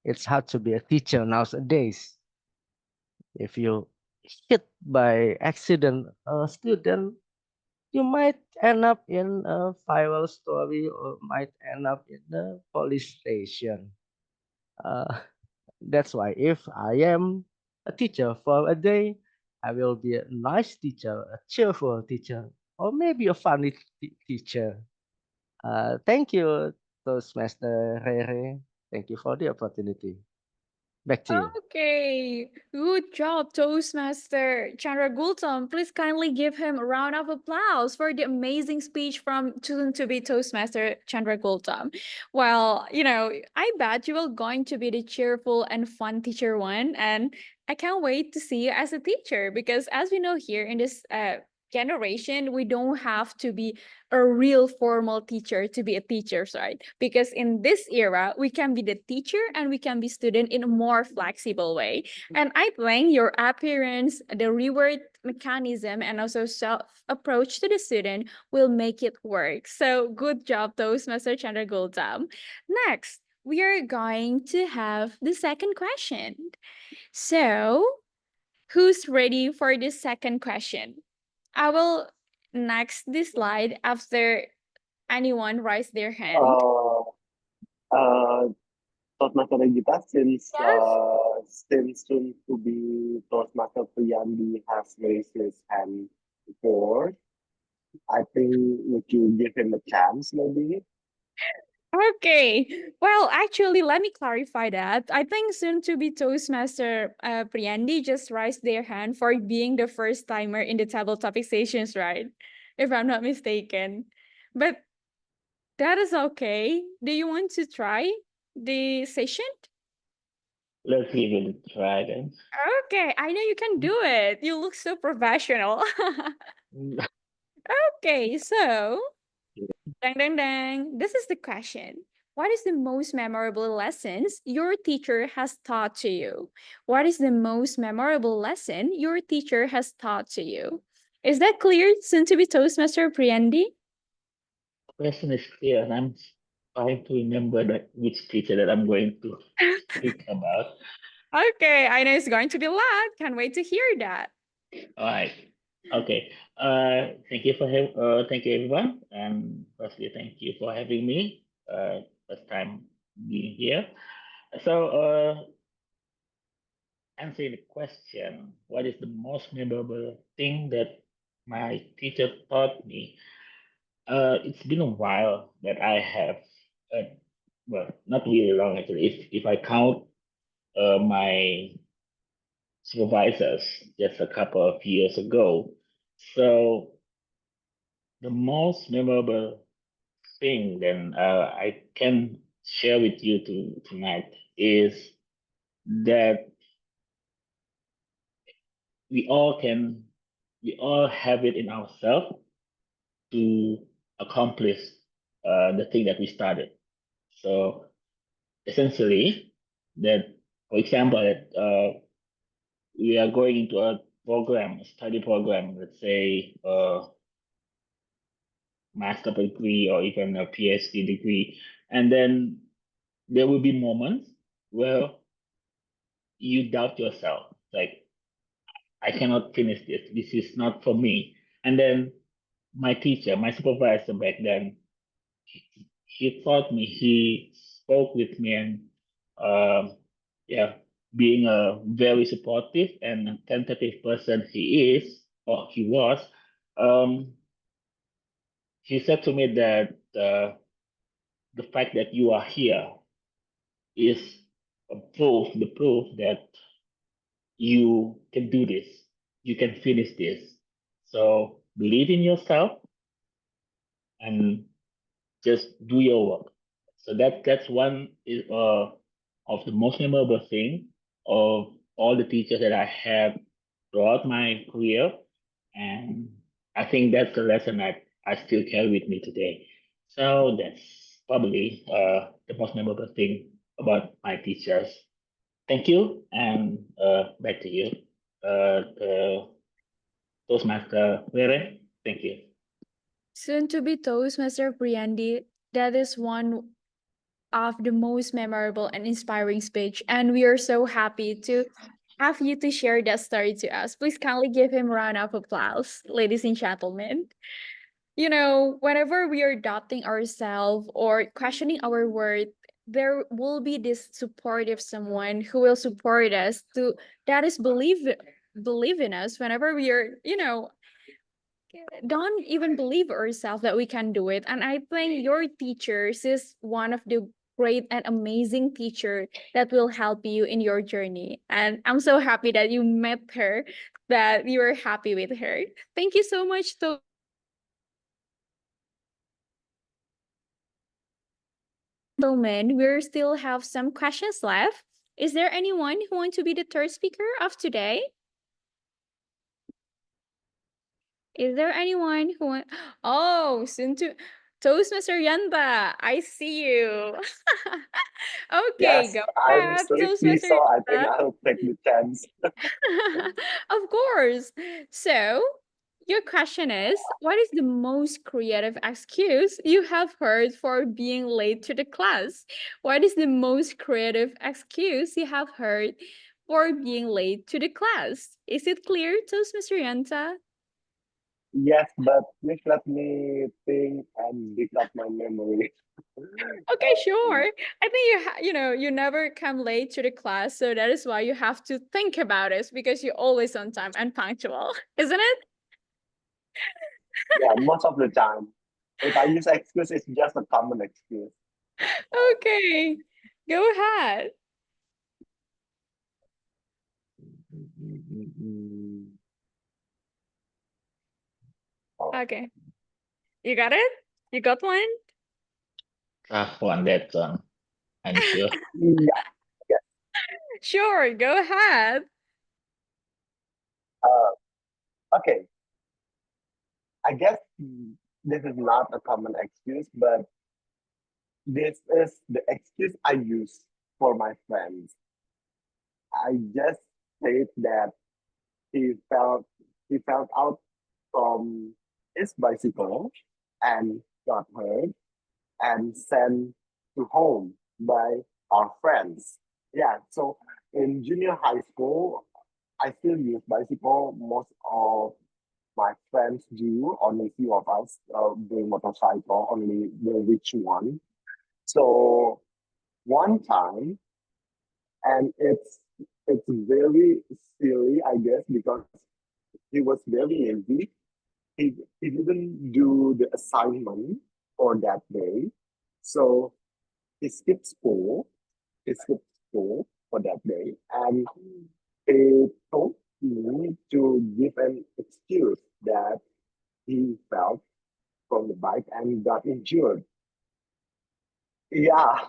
It's hard to be a teacher nowadays. If you hit by accident a student, you might end up in a viral story or might end up in the police station. That's why if I am a teacher for a day, I will be a nice teacher, a cheerful teacher, or maybe a funny teacher. Thank you, Toastmaster Rere. Thank you for the opportunity. Back to you. Okay, good job, Toastmaster Chandra Gultom. Please kindly give him a round of applause for the amazing speech from soon-to-be Toastmaster Chandra Gultom. Well, I bet you will going to be the cheerful and fun teacher one, and I can't wait to see you as a teacher because as we know here in this generation, we don't have to be a real formal teacher to be a teacher, right? Because in this era, we can be the teacher and we can be student in a more flexible way. And I think your appearance, the reward mechanism, and also self approach to the student will make it work. So good job, Toastmaster Chandra Gultam. Next, we are going to have the second question. So, who's ready for the second question? I will next this slide after anyone raise their hand. Uh, Toastmaster Regita, Yes. since soon to be Toastmaster Priyandi has raised his hand before, I think would you give him a chance maybe? Okay. Well, actually, let me clarify that. I think soon to be Toastmaster Priyandi just raised their hand for being the first timer in the table topic sessions, right? If I'm not mistaken. But that is okay. Do you want to try the session? Let's give it a try then. Okay, I know you can do it. You look so professional. Okay, so dang dang dang. This is the question. What is the most memorable lessons your teacher has taught to you? What is the most memorable lesson your teacher has taught to you? Is that clear, soon to be Toastmaster Priyandi? Question is clear, and I'm trying to remember which teacher that I'm going to speak about. Okay, I know it's going to be loud. Can't wait to hear that. All right. Okay. Thank you thank you everyone, and firstly, thank you for having me. First time being here. So, answering the question, what is the most memorable thing that my teacher taught me? It's been a while that I have, well, not really long actually. If I count my supervisors just a couple of years ago. So the most memorable thing then I can share with you tonight is that we all can, we all have it in ourselves to accomplish the thing that we started. So essentially, that for example, that we are going into a program, a study program, let's say master degree or even a PhD degree, and then there will be moments where you doubt yourself, like I cannot finish this. This is not for me. And then my teacher, my supervisor back then, he taught me, he spoke with me, and yeah, being a very supportive and tentative person he is or he was, um, he said to me that the fact that you are here is the proof that you can do this, you can finish this. So believe in yourself and just do your work. So that's one of the most memorable thing of all the teachers that I had throughout my career, and I think that's the lesson I still carry with me today. So that's probably the most memorable thing about my teachers. Thank you, and back to you, Toastmaster Rere. Thank you. Soon to be Toastmaster Priyandi, that is one of the most memorable and inspiring speech, and we are so happy to have you to share that story to us. Please kindly give him a round of applause, ladies and gentlemen. You know, whenever we are doubting ourselves or questioning our worth, there will be this supportive someone who will support us to that is believe in us whenever we are, don't even believe ourselves that we can do it. And I think your teachers is one of the great and amazing teacher that will help you in your journey. And I'm so happy that you met her, that you were happy with her. Thank you so much, gentlemen. We still have some questions left. Is there anyone who wants to be the third speaker of today? Is there anyone who want? Oh, soon to Toastmaster Yanta, I see you. Okay, Yes, go I'm ahead, sleepy, Toastmaster so I think Yanta. I'll take the chance. Of course. So, your question is, what is the most creative excuse you have heard for being late to the class? What is the most creative excuse you have heard for being late to the class? Is it clear, Toastmaster Yanta? Yes, but please let me think and dig up my memory. Okay, sure. I think you never come late to the class, so that is why you have to think about it because you're always on time and punctual, isn't it? Yeah, most of the time. If I use excuse, it's just a common excuse. Okay, go ahead. Okay, you got it? You got one? Tough one, that one. I'm sure. Yeah, Sure, go ahead. Okay, I guess this is not a common excuse, but this is the excuse I use for my friends. I just said that he felt he fell out from his bicycle and got hurt and sent to home by our friends. Yeah, so in junior high school, I still use bicycle. Most of my friends do. Only few of us do motorcycle. Only the rich one. So one time, and it's very silly, I guess, because he was very lazy. He didn't do the assignment for that day, so he skipped school. He skipped school for that day, and he told me to give an excuse that he fell from the bike and got injured. Yeah,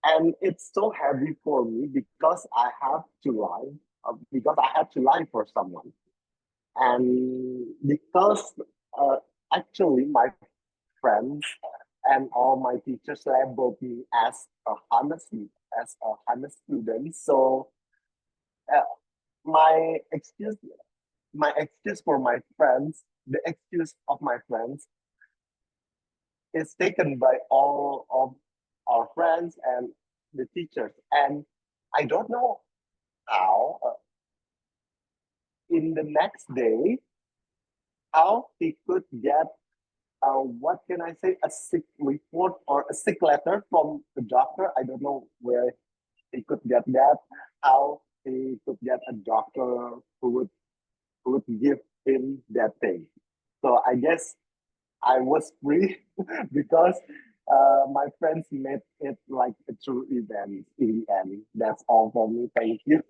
and it's so heavy for me because I have to lie, because I have to lie for someone, and because uh, actually my friends and all my teachers labeled me as a honest student. So uh, my excuse, my excuse for my friends, the excuse of my friends is taken by all of our friends and the teachers, and I don't know how. In the next day, how he could get what can I say, a sick report or a sick letter from the doctor. I don't know where he could get that, how he could get a doctor who would give him that thing. So I guess I was free because my friends made it like a true event in the end. That's all for me. Thank you.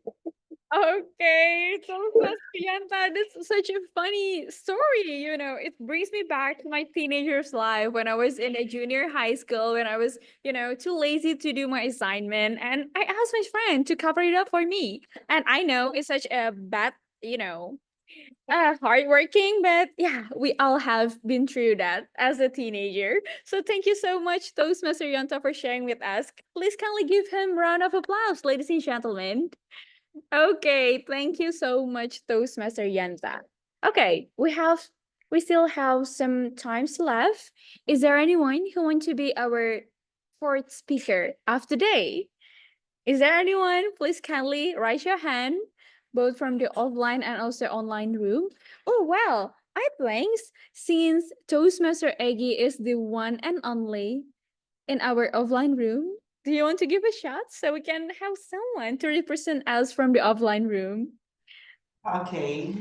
Okay, so Priyanka, that's such a funny story. It brings me back to my teenager's life when I was in a junior high school, when I was, too lazy to do my assignment. And I asked my friend to cover it up for me. And I know it's such a bad, hardworking, but yeah, we all have been through that as a teenager. So thank you so much, Toastmaster Yonta, for sharing with us. Please kindly give him a round of applause, ladies and gentlemen. Okay, thank you so much, Toastmaster Yanta. Okay, we still have some times left. Is there anyone who want to be our fourth speaker of the day? Is there anyone? Please kindly raise your hand, both from the offline and also online room. Oh well, I think since Toastmaster Eggy is the one and only in our offline room, do you want to give a shot so we can have someone to represent us from the offline room? Okay.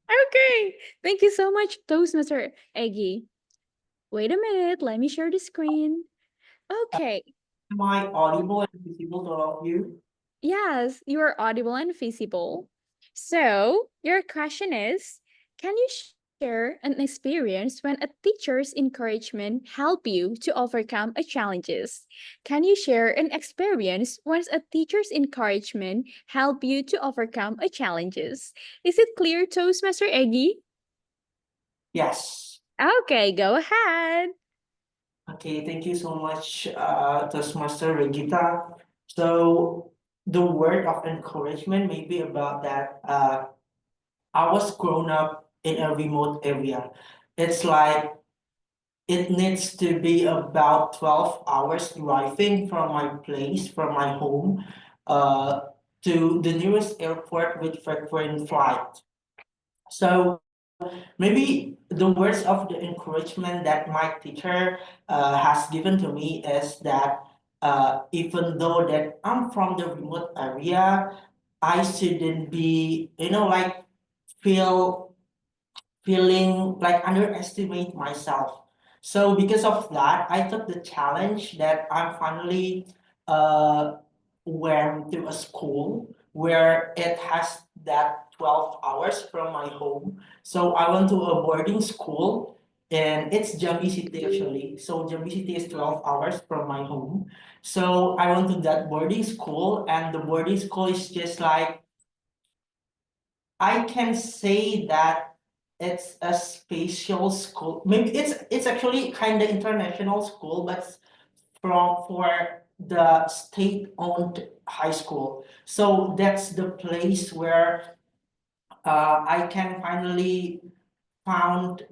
Okay, thank you so much, Toastmaster Eggy. Wait a minute, let me share the screen. Okay, Am I audible and visible to all of you? yes, you are audible and visible. So, your question is, can you share an experience when a teacher's encouragement helped you to overcome a challenges? Can you share an experience when a teacher's encouragement helped you to overcome a challenges? Is it clear, Toastmaster Eggy? Yes. Okay, go ahead. Okay, thank you so much, Toastmaster Regita. So the word of encouragement may be about that. I was grown up in a remote area. It's like it needs to be about 12 hours driving from my place, from my home, uh, to the nearest airport with frequent flight. So maybe the words of the encouragement that my teacher has given to me is that even though that I'm from the remote area, I shouldn't be, like feel feeling like underestimate myself. So because of that, I took the challenge that I'm finally uh, went to a school where it has that 12 hours from my home. So I went to a boarding school and it's Jambi City actually. So Jambi City is 12 hours from my home. So I went to that boarding school, and the boarding school is just like, I can say that it's a special school. Maybe it's actually kind of international school, but for the state-owned high school. So that's the place where I can finally found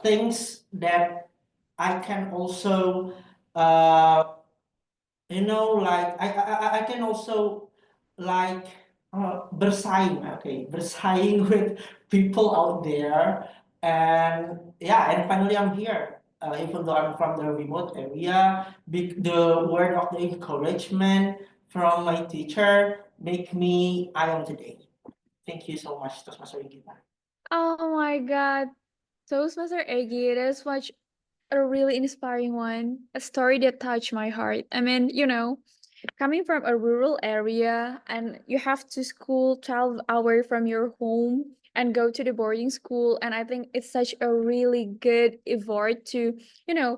things that I can also like I can also like bersaing, okay, bersaing with people out there, and yeah, and finally I'm here. Even though I'm from the remote area, the word of the encouragement from my teacher make me I am today. Thank you so much, Toastmaster Gita. Oh my God. Toastmaster Eggy, that is such a really inspiring one. A story that touched my heart. I mean, coming from a rural area and you have to school 12 hours from your home and go to the boarding school, and I think it's such a really good effort to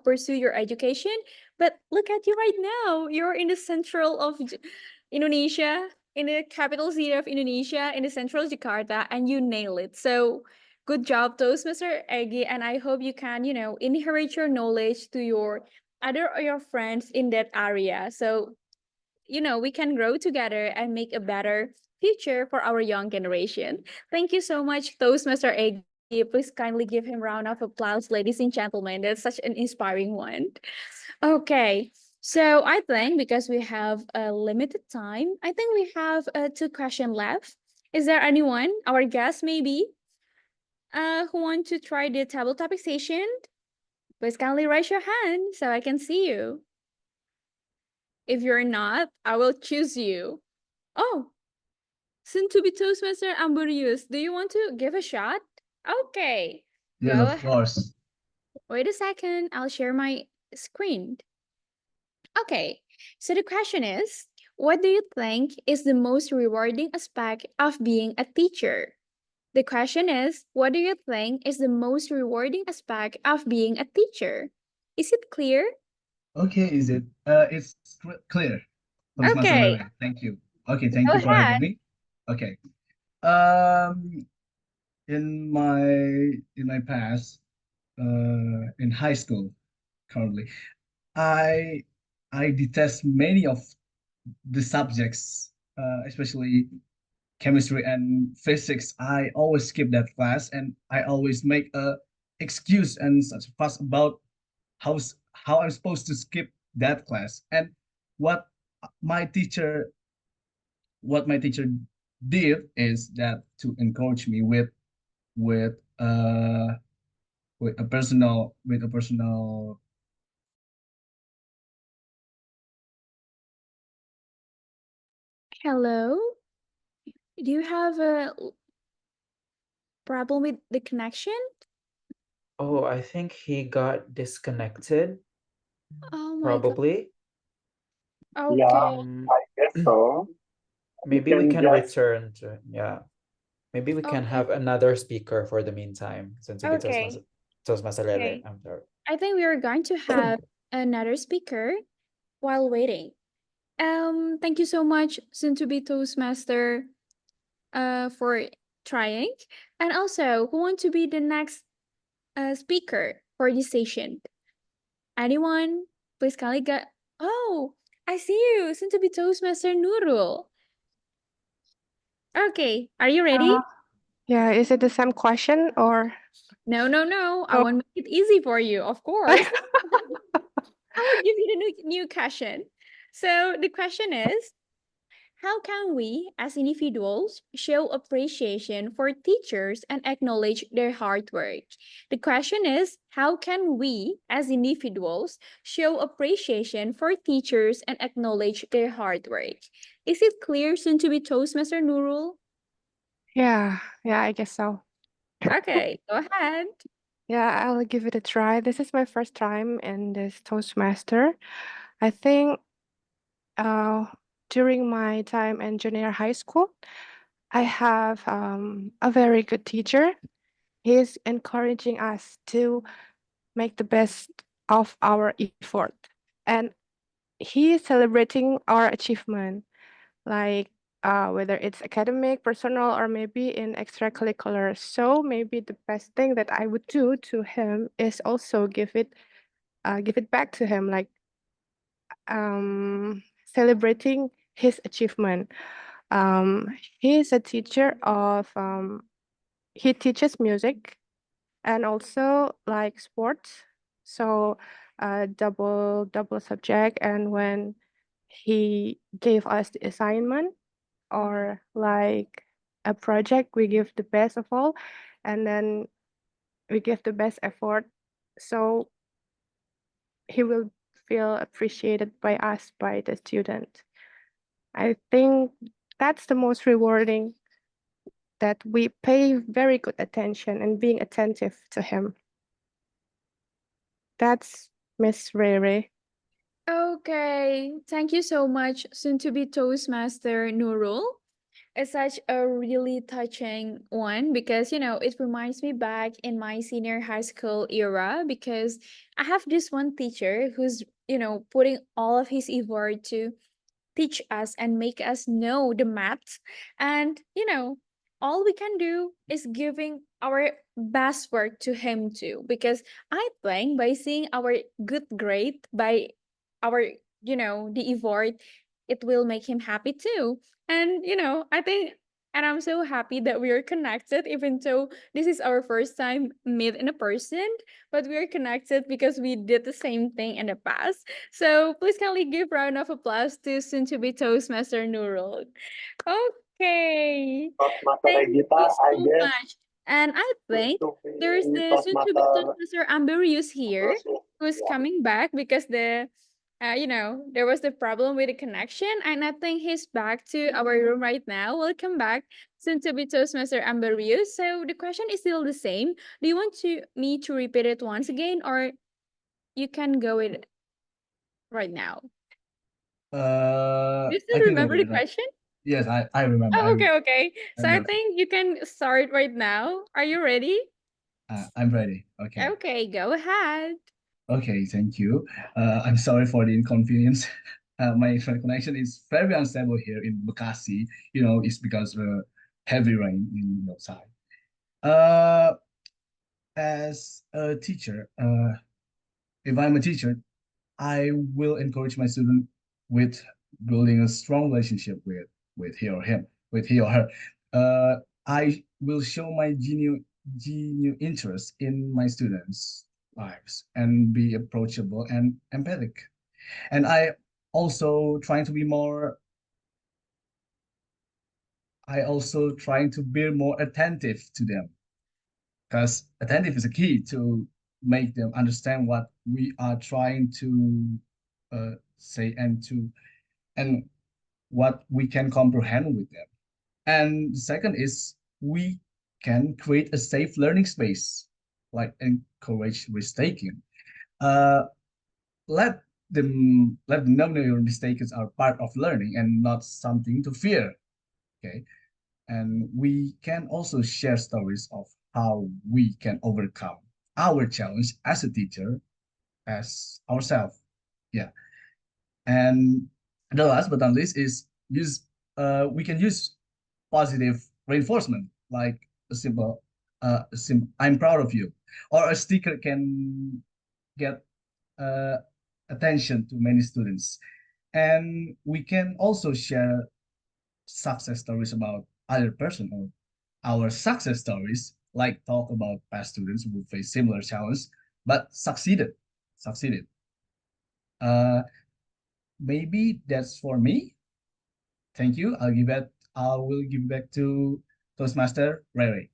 pursue your education. But look at you right now, you're in the central of Indonesia, in the capital city of Indonesia, in the central Jakarta, and you nail it. So good job, Toastmaster Eggy, and I hope you can inherit your knowledge to your other your friends in that area. So we can grow together and make a better future for our young generation. Thank you so much, Toastmaster Eggy. Please kindly give him a round of applause, ladies and gentlemen. That's such an inspiring one. Okay, so I think because we have a limited time, I think we have two questions left. Is there anyone, our guest maybe, who want to try the table topic session? Please kindly raise your hand so I can see you. If you're not, I will choose you. Oh, soon to be Toastmaster Amburius, do you want to give a shot? Okay, Yes, go of ahead. course. Wait a second, I'll share my screen. Okay, so the question is, what do you think is the most rewarding aspect of being a teacher? The question is, what do you think is the most rewarding aspect of being a teacher? Is it clear? Okay, is it? It's clear. Toastmaster Okay, Mary, thank you. Okay, thank go you for having ahead. me. Okay. Um, in my past, in high school currently, I I detest many of the subjects, especially chemistry and physics. I always skip that class, and I always make a excuse and such a fuss about how I'm supposed to skip that class. And what my teacher what my teacher did is that to encourage me with uh with a personal. Hello? Do you have a problem with the connection? Oh, I think he got disconnected, Oh my God. probably. Yeah, Okay. I guess so. You Maybe we can can just return to, yeah. Maybe we can Okay. have another speaker for the meantime, since we Okay. Toastmaster Lele. Okay. I'm sorry. I think we are going to have another speaker while waiting. Thank you so much, soon to be Toastmaster, for trying. And also, who want to be the next speaker for this session? Anyone? Please kindly get. Oh, I see you, soon to be Toastmaster Nurul. Okay, are you ready? Yeah, is it the same question or? No, no, no. I Oh. want to make it easy for you, of course. I will give you the new question. So the question is, how can we as individuals show appreciation for teachers and acknowledge their hard work? The question is, how can we as individuals show appreciation for teachers and acknowledge their hard work? Is it clear, soon to be Toastmaster Nurul? Yeah, I guess so. Okay, go ahead. Yeah, I'll give it a try. This is my first time in this Toastmaster. I think during my time in junior high school, I have a very good teacher. He's encouraging us to make the best of our effort. And he is celebrating our achievement, like whether it's academic, personal, or maybe in extracurricular. So maybe the best thing that I would do to him is also give it back to him, like celebrating his achievement. He is a teacher of he teaches music and also like sports. So double subject. And when he gave us the assignment or like a project, we give the best of all, and then we give the best effort. So he will feel appreciated by us, by the student. I think that's the most rewarding, that we pay very good attention and being attentive to him. That's Miss Rere. Okay, thank you so much, soon to be Toastmaster Nurul. It's such a really touching one because, it reminds me back in my senior high school era because I have this one teacher who's, putting all of his effort to teach us and make us know the math. And, all we can do is giving our best work to him too. Because I think by seeing our good grade, by our, the effort, it will make him happy too. And, I think, and I'm so happy that we are connected, even though this is our first time meet in a person, but we are connected because we did the same thing in the past. So please kindly give round of applause to soon to be Toastmaster Nurul. Okay. Toastmaster Thank you Regita, I so guess, much. And I think to there's be the soon to be Toastmaster. Toastmaster Amberius here who's Yeah. coming back because there was the problem with the connection, and I think he's back to our room right now. Welcome back, soon to be Toastmaster Amberius. So the question is still the same. Do you want me to repeat it once again, or you can go with it right now? Do you I still can go remember with the it. question? Yes, I remember. Oh, okay, okay. So I'm I ready. think you can start right now. Are you ready? I'm ready. Okay. Okay, go ahead. Okay, thank you. I'm sorry for the inconvenience. My internet connection is very unstable here in Bekasi. It's because heavy rain in outside. Uh, as a teacher, if I'm a teacher, I will encourage my student with building a strong relationship with he or him, with he or her. I will show my genuine interest in my students' lives and be approachable and empathic. And I also trying to be more attentive to them, because attentive is a key to make them understand what we are trying to say, and what we can comprehend with them. And the second is we can create a safe learning space, like encourage risk taking. Uh, let them know your mistakes are part of learning and not something to fear. Okay, and we can also share stories of how we can overcome our challenge as a teacher, as ourselves. Yeah, and the last but not least is use we can use positive reinforcement, like I'm proud of you, or a sticker can get uh, attention to many students. And we can also share success stories about other person, or our success stories, like talk about past students who face similar challenge but succeeded. uh Maybe that's for me. Thank you. I will give back to Toastmaster Ray.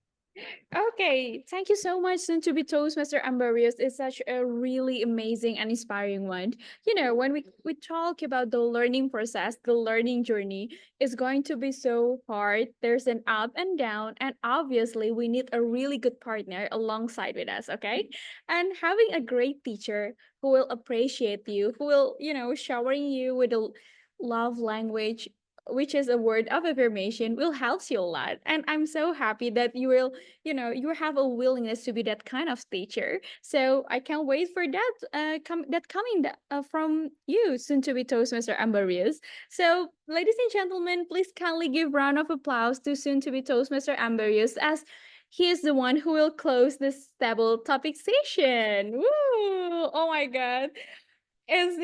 Okay, thank you so much, soon to be Toastmaster Amberius. It's such a really amazing and inspiring one. When we talk about the learning process, the learning journey is going to be so hard. There's an up and down, and obviously we need a really good partner alongside with us, okay? And having a great teacher who will appreciate you, who will, showering you with a love language which is a word of affirmation, will help you a lot. And I'm so happy that you will, you have a willingness to be that kind of teacher. So I can't wait for that coming from you, soon to be Toastmaster Ambarius. So ladies and gentlemen, please kindly give round of applause to soon to be Toastmaster Ambarius, as he is the one who will close this table topic session. Woo! Oh my God. Is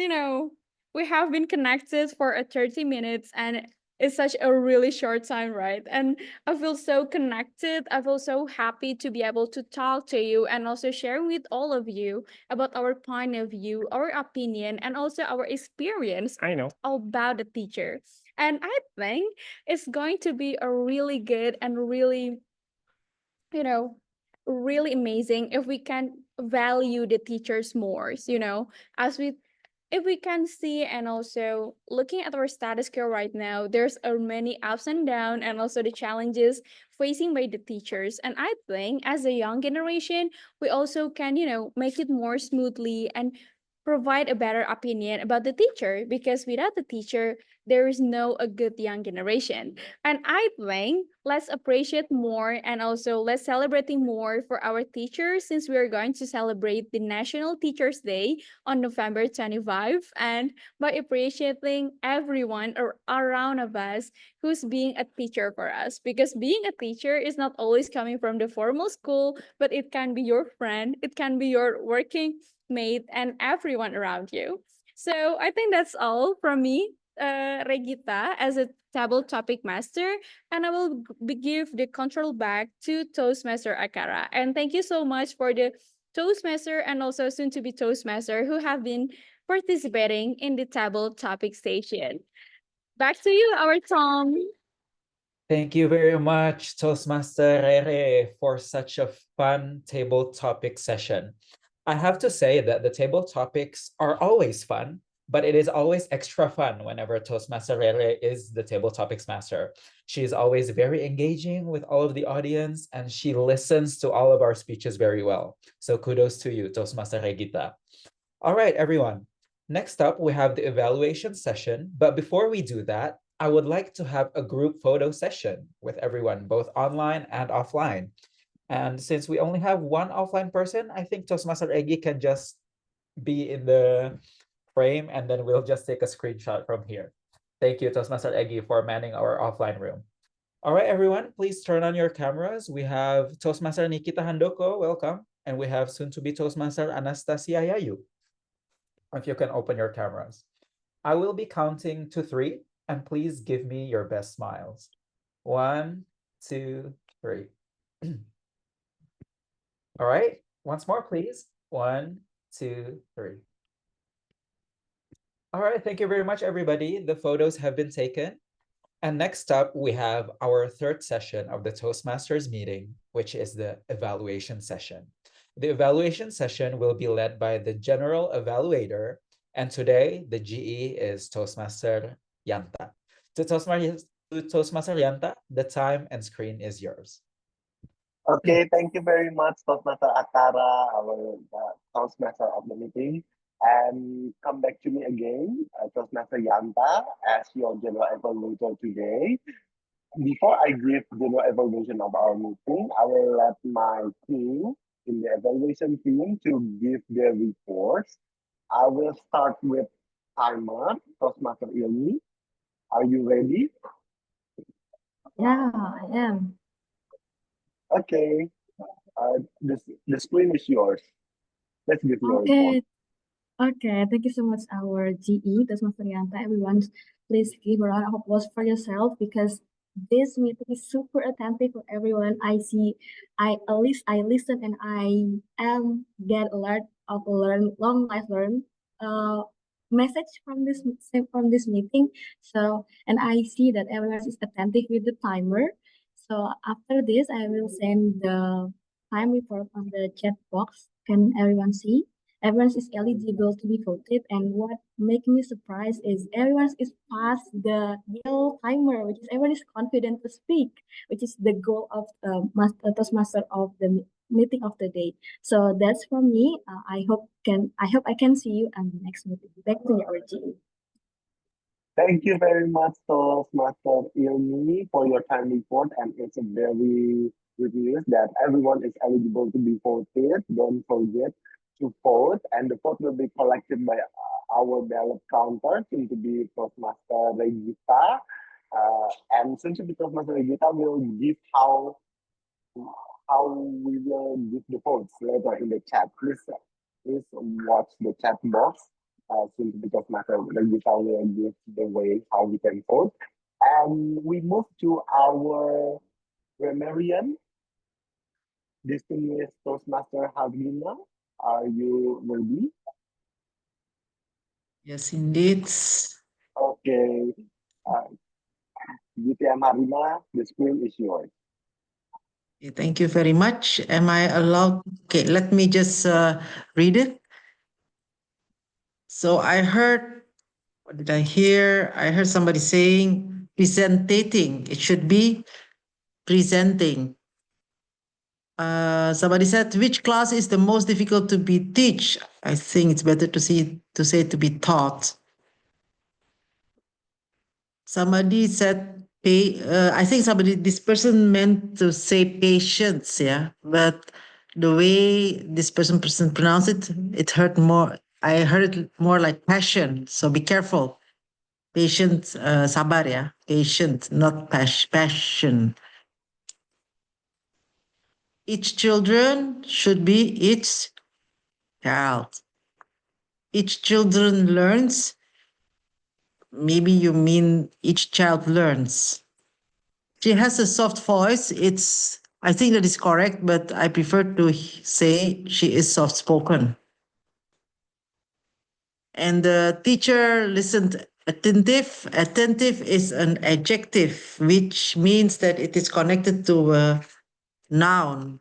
we have been connected for a 30 minutes, and it's such a really short time, right? And I feel so connected. I feel so happy to be able to talk to you and also share with all of you about our point of view, our opinion, and also our experience about the teacher. And I think it's going to be a really good and really, you know, really amazing if we can value the teachers more, as we if we can see. And also looking at our status quo right now, there's many ups and downs and also the challenges facing by the teachers. And I think as a young generation, we also can, make it more smoothly and provide a better opinion about the teacher, because without the teacher, there is no a good young generation. And I think let's appreciate more and also let's celebrating more for our teachers, since we are going to celebrate the National Teachers Day on November 25, and by appreciating everyone around of us who's being a teacher for us, because being a teacher is not always coming from the formal school, but it can be your friend, it can be your working mate, and everyone around you. So I think that's all from me, Regita, as a table topic master, and I will give the control back to Toastmaster Akara. And thank you so much for the Toastmaster and also soon to be Toastmaster who have been participating in the table topic station. Back to you, our Tom. Thank you very much, Toastmaster Rere, for such a fun table topic session. I have to say that the table topics are always fun, but it is always extra fun whenever Toastmaster Rere is the table topics master. She is always very engaging with all of the audience, and she listens to all of our speeches very well. So kudos to you, Toastmaster Regita. All right, everyone. Next up, we have the evaluation session. But before we do that, I would like to have a group photo session with everyone, both online and offline. And since we only have one offline person, I think Toastmaster Egi can just be in the frame, and then we'll just take a screenshot from here. Thank you, Toastmaster Egi, for manning our offline room. All right, everyone, please turn on your cameras. We have Toastmaster Nikita Handoko, welcome. And we have soon-to-be Toastmaster Anastasia Yayu. If you can open your cameras. I will be counting to 3, and please give me your best smiles. 1, 2, 3. All right, once more, please. 1, 2, 3. All right, thank you very much, everybody. The photos have been taken. And next up, we have our third session of the Toastmasters meeting, which is the evaluation session. The evaluation session will be led by the general evaluator. And today, the GE is Toastmaster Yanta. To Toastmaster Yanta, the time and screen is yours. Okay, thank you very much, Toastmaster Akara, our Toastmaster of the meeting. And come back to me again, Toastmaster Yanta, as your general evaluator today. Before I give general evaluation of our meeting, I will let my team in the evaluation team to give their reports. I will start with timer, Toastmaster Ilmi. Are you ready? Yeah, I am. Okay, the screen is yours. Let's give your report. Okay. Okay, thank you so much, our GE, Toastmaster Yanta. Everyone, please give a round of applause for yourself, because this meeting is super attentive for everyone. I listen, and I get a lot of long life learn message from this meeting. So, and I see that everyone is attentive with the timer. So after this, I will send the time report on the chat box. Can everyone see? Everyone is eligible to be voted, and what makes me surprised is everyone is past the yellow timer, which is everyone is confident to speak, which is the goal of Toastmaster of the meeting of the day. So that's from me. I hope I can see you on the next meeting. Back to you, RG. Thank you very much, Toastmaster Ilmi, for your time report. And it's a very good news that everyone is eligible to be voted. Don't forget to vote, and the vote will be collected by our ballot counter, soon to be Toastmaster Regita. And soon to be Toastmaster Regita will give how we will give the votes later in the chat. Please watch the chat box. Simply because Master Regita will give the way how we can vote. And we move to our grammarian, distinguished Toastmaster Havlina. Are you ready? Yes, indeed. Okay. GTM Harina, the screen is yours. Thank you very much. Am I allowed? Okay, let me just read it. So I heard, what did I hear? I heard somebody saying presentating. It should be presenting. Somebody said, which class is the most difficult to be teach? I think it's better to say to be taught. Somebody said I think this person meant to say patience, yeah. But the way this person pronounced it, it hurt more. I heard it more like passion. So be careful. Patient, sabar, yeah. Patient, not passion. Each children should be each child. Each children learns. Maybe you mean each child learns. She has a soft voice. I think that is correct, but I prefer to say she is soft spoken. And the teacher listened attentive. Attentive is an adjective, which means that it is connected to a noun.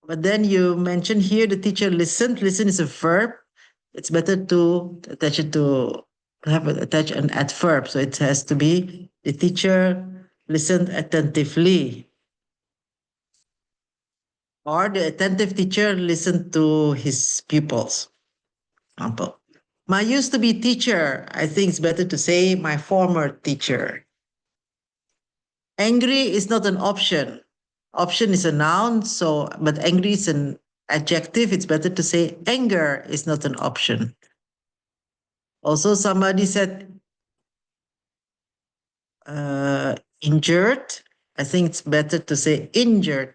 But then you mentioned here the teacher listened. Listen is a verb. It's better to attach it to attach an adverb. So it has to be the teacher listened attentively. Or the attentive teacher listened to his pupils. Example. My used to be teacher. I think it's better to say my former teacher. Angry is not an option. Option is a noun, but angry is an adjective. It's better to say anger is not an option. Also, somebody said injured. I think it's better to say injured.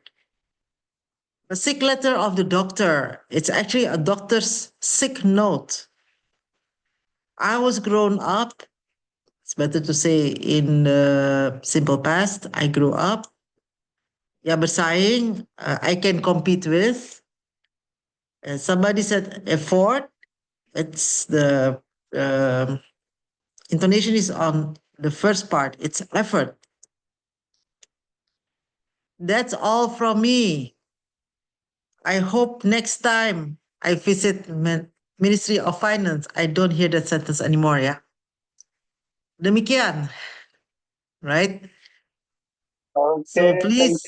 A sick letter of the doctor. It's actually a doctor's sick note. I was grown up. It's better to say in the simple past. I grew up. Ya bersaing. I can compete with. Somebody said effort. It's the intonation is on the first part. It's effort. That's all from me. I hope next time I visit Ministry of Finance, I don't hear that sentence anymore, ya. Demikian, right? Okay, so thank you.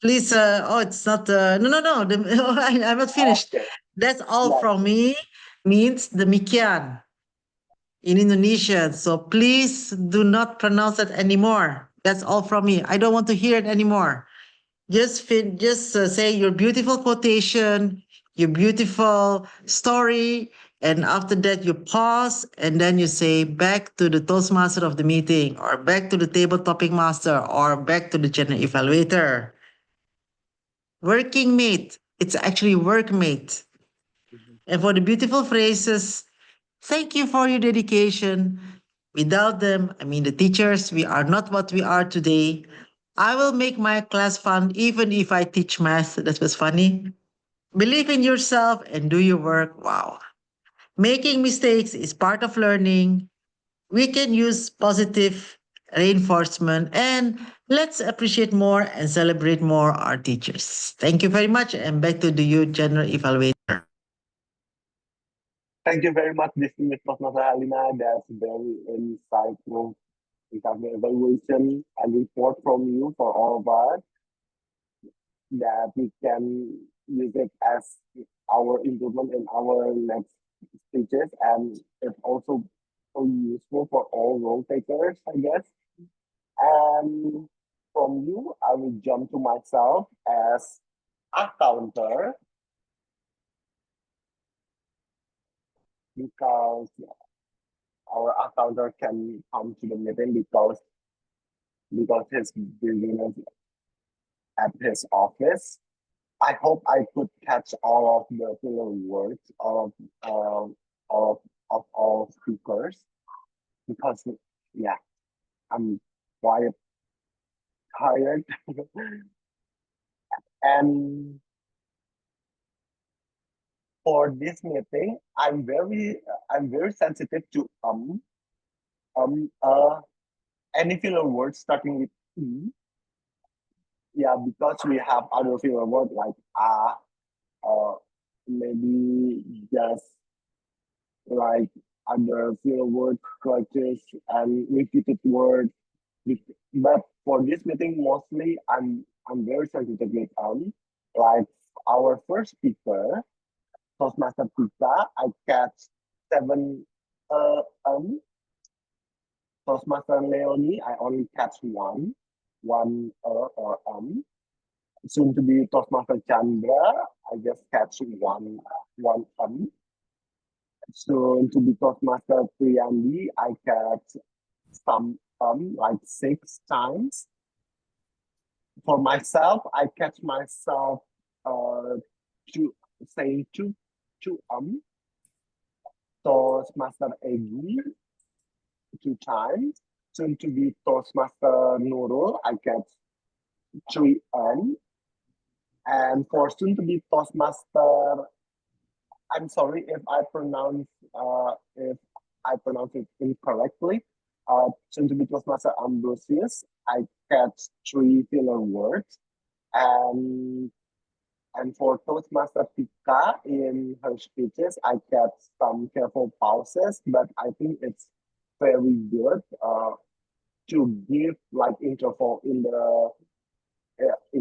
please, it's not, no, I'm not finished. Okay. That's all Yeah. from me means demikian in Indonesian. So please do not pronounce it anymore. That's all from me. I don't want to hear it anymore. Just say your beautiful quotation, your beautiful story, and after that you pause and then you say back to the Toastmaster of the meeting, or back to the table topic master, or back to the general evaluator. Working mate, it's actually workmate. And for the beautiful phrases, thank you for your dedication. Without them, I mean the teachers, we are not what we are today. I will make my class fun even if I teach math. That was funny. Believe in yourself and do your work. Wow. Making mistakes is part of learning. We can use positive reinforcement, and let's appreciate more and celebrate more our teachers. Thank you very much. And back to the general evaluator. Thank you very much, distinguished Toastmaster Alina. That's very insightful evaluation and report from you for all of us that we can use it as our improvement in our next speeches. And it also useful for all role takers, I guess. And from you, I will jump to myself as a counter because our accountant can come to the meeting because his business at his office. I hope I could catch all of the filler words, all speakers, because yeah, I'm quite tired. And for this meeting, I'm very sensitive to any filler words starting with E. Yeah, because we have other filler words like maybe just like other filler word clutches and repeated words. But for this meeting, mostly I'm very sensitive with like our first speaker, Toastmaster Pika, I catch 7 Toastmaster Leonie, I only catch one or soon to be Toastmaster Chandra, I just catch one soon to be Toastmaster Priyandi, I catch some like 6 times. For myself, I catch myself saying two Toastmaster Egi 2 times. Soon to be Toastmaster Nurul, I catch 3 and for soon to be Toastmaster, I'm sorry if I pronounce it incorrectly. Soon to be Toastmaster Ambrosius, I catch 3 filler words, and for Toastmaster Pika in her speeches, I catch some careful pauses, but I think it's very good to give like interval in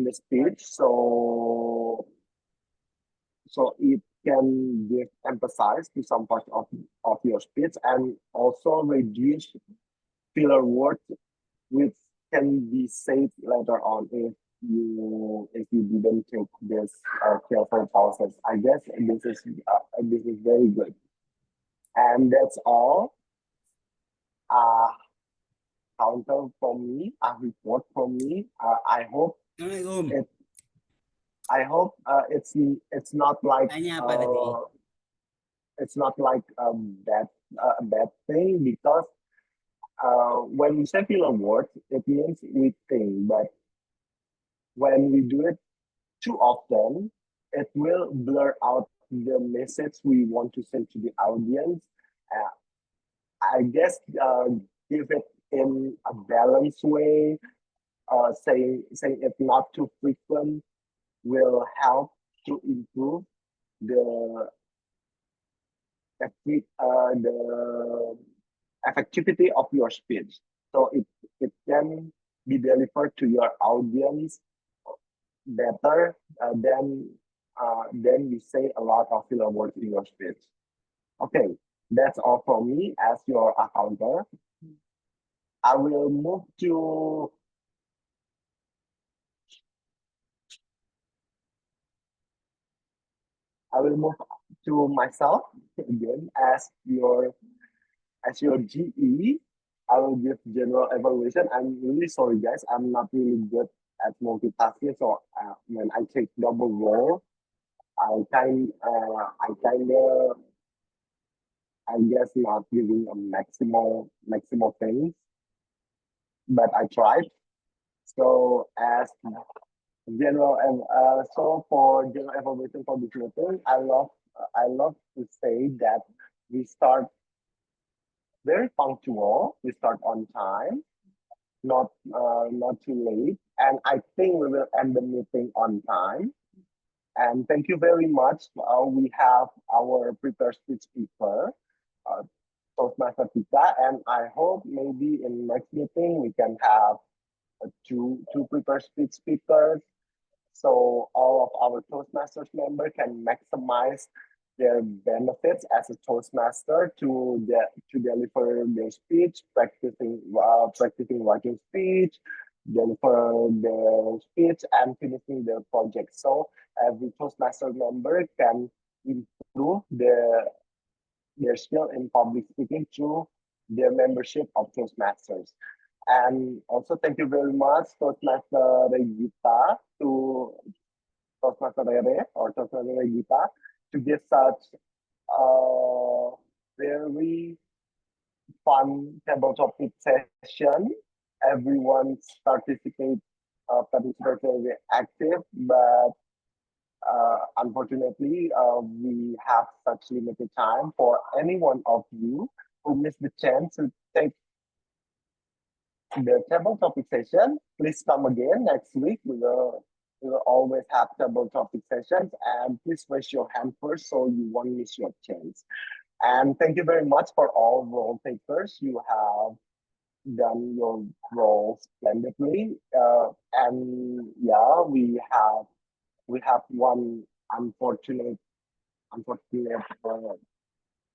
the speech, so it can give emphasis to some parts of your speech and also reduce filler words which can be said later on if you didn't take this careful pauses. I guess this is very good, and that's all. Counter from me, a report from me. I hope it's not like a bad thing because when we say filler words, it means we think, but when we do it too often, it will blur out the message we want to send to the audience. I guess give it in a balanced way, saying it not too frequent will help to improve the effectivity of your speech. So it can be delivered to your audience better than you say a lot of filler words in your speech. Okay, that's all from me as your accountant. I will move to myself again as your GE. I will give general evaluation. I'm really sorry, guys. I'm not really good at multitasking, so when I take double role, I guess not giving a maximal things, but I tried. So as general so for general evaluation for this meeting, I love to say that we start very punctual. We start on time, not too late, and I think we will end the meeting on time. And thank you very much. We have our prepared speech speaker, Toastmaster Pika, and I hope maybe in next meeting we can have two prepared speech speakers, so all of our Toastmasters members can maximize their benefits as a Toastmaster to deliver their speech, practicing writing speech, deliver their speech, and finishing their project. So every Toastmaster member can improve their skill in public speaking through their membership of Toastmasters. And also thank you very much, Toastmaster Regita, to Toastmaster Rere or Toastmaster Regita, to give such a very fun table topic session. Everyone's participate very active, but unfortunately, we have such limited time for any one of you who missed the chance to take the table topic session. Please come again next week. We will always have table topic sessions, and please raise your hand first so you won't miss your chance. And thank you very much for all role takers. You have done your role splendidly. And yeah, we have one unfortunate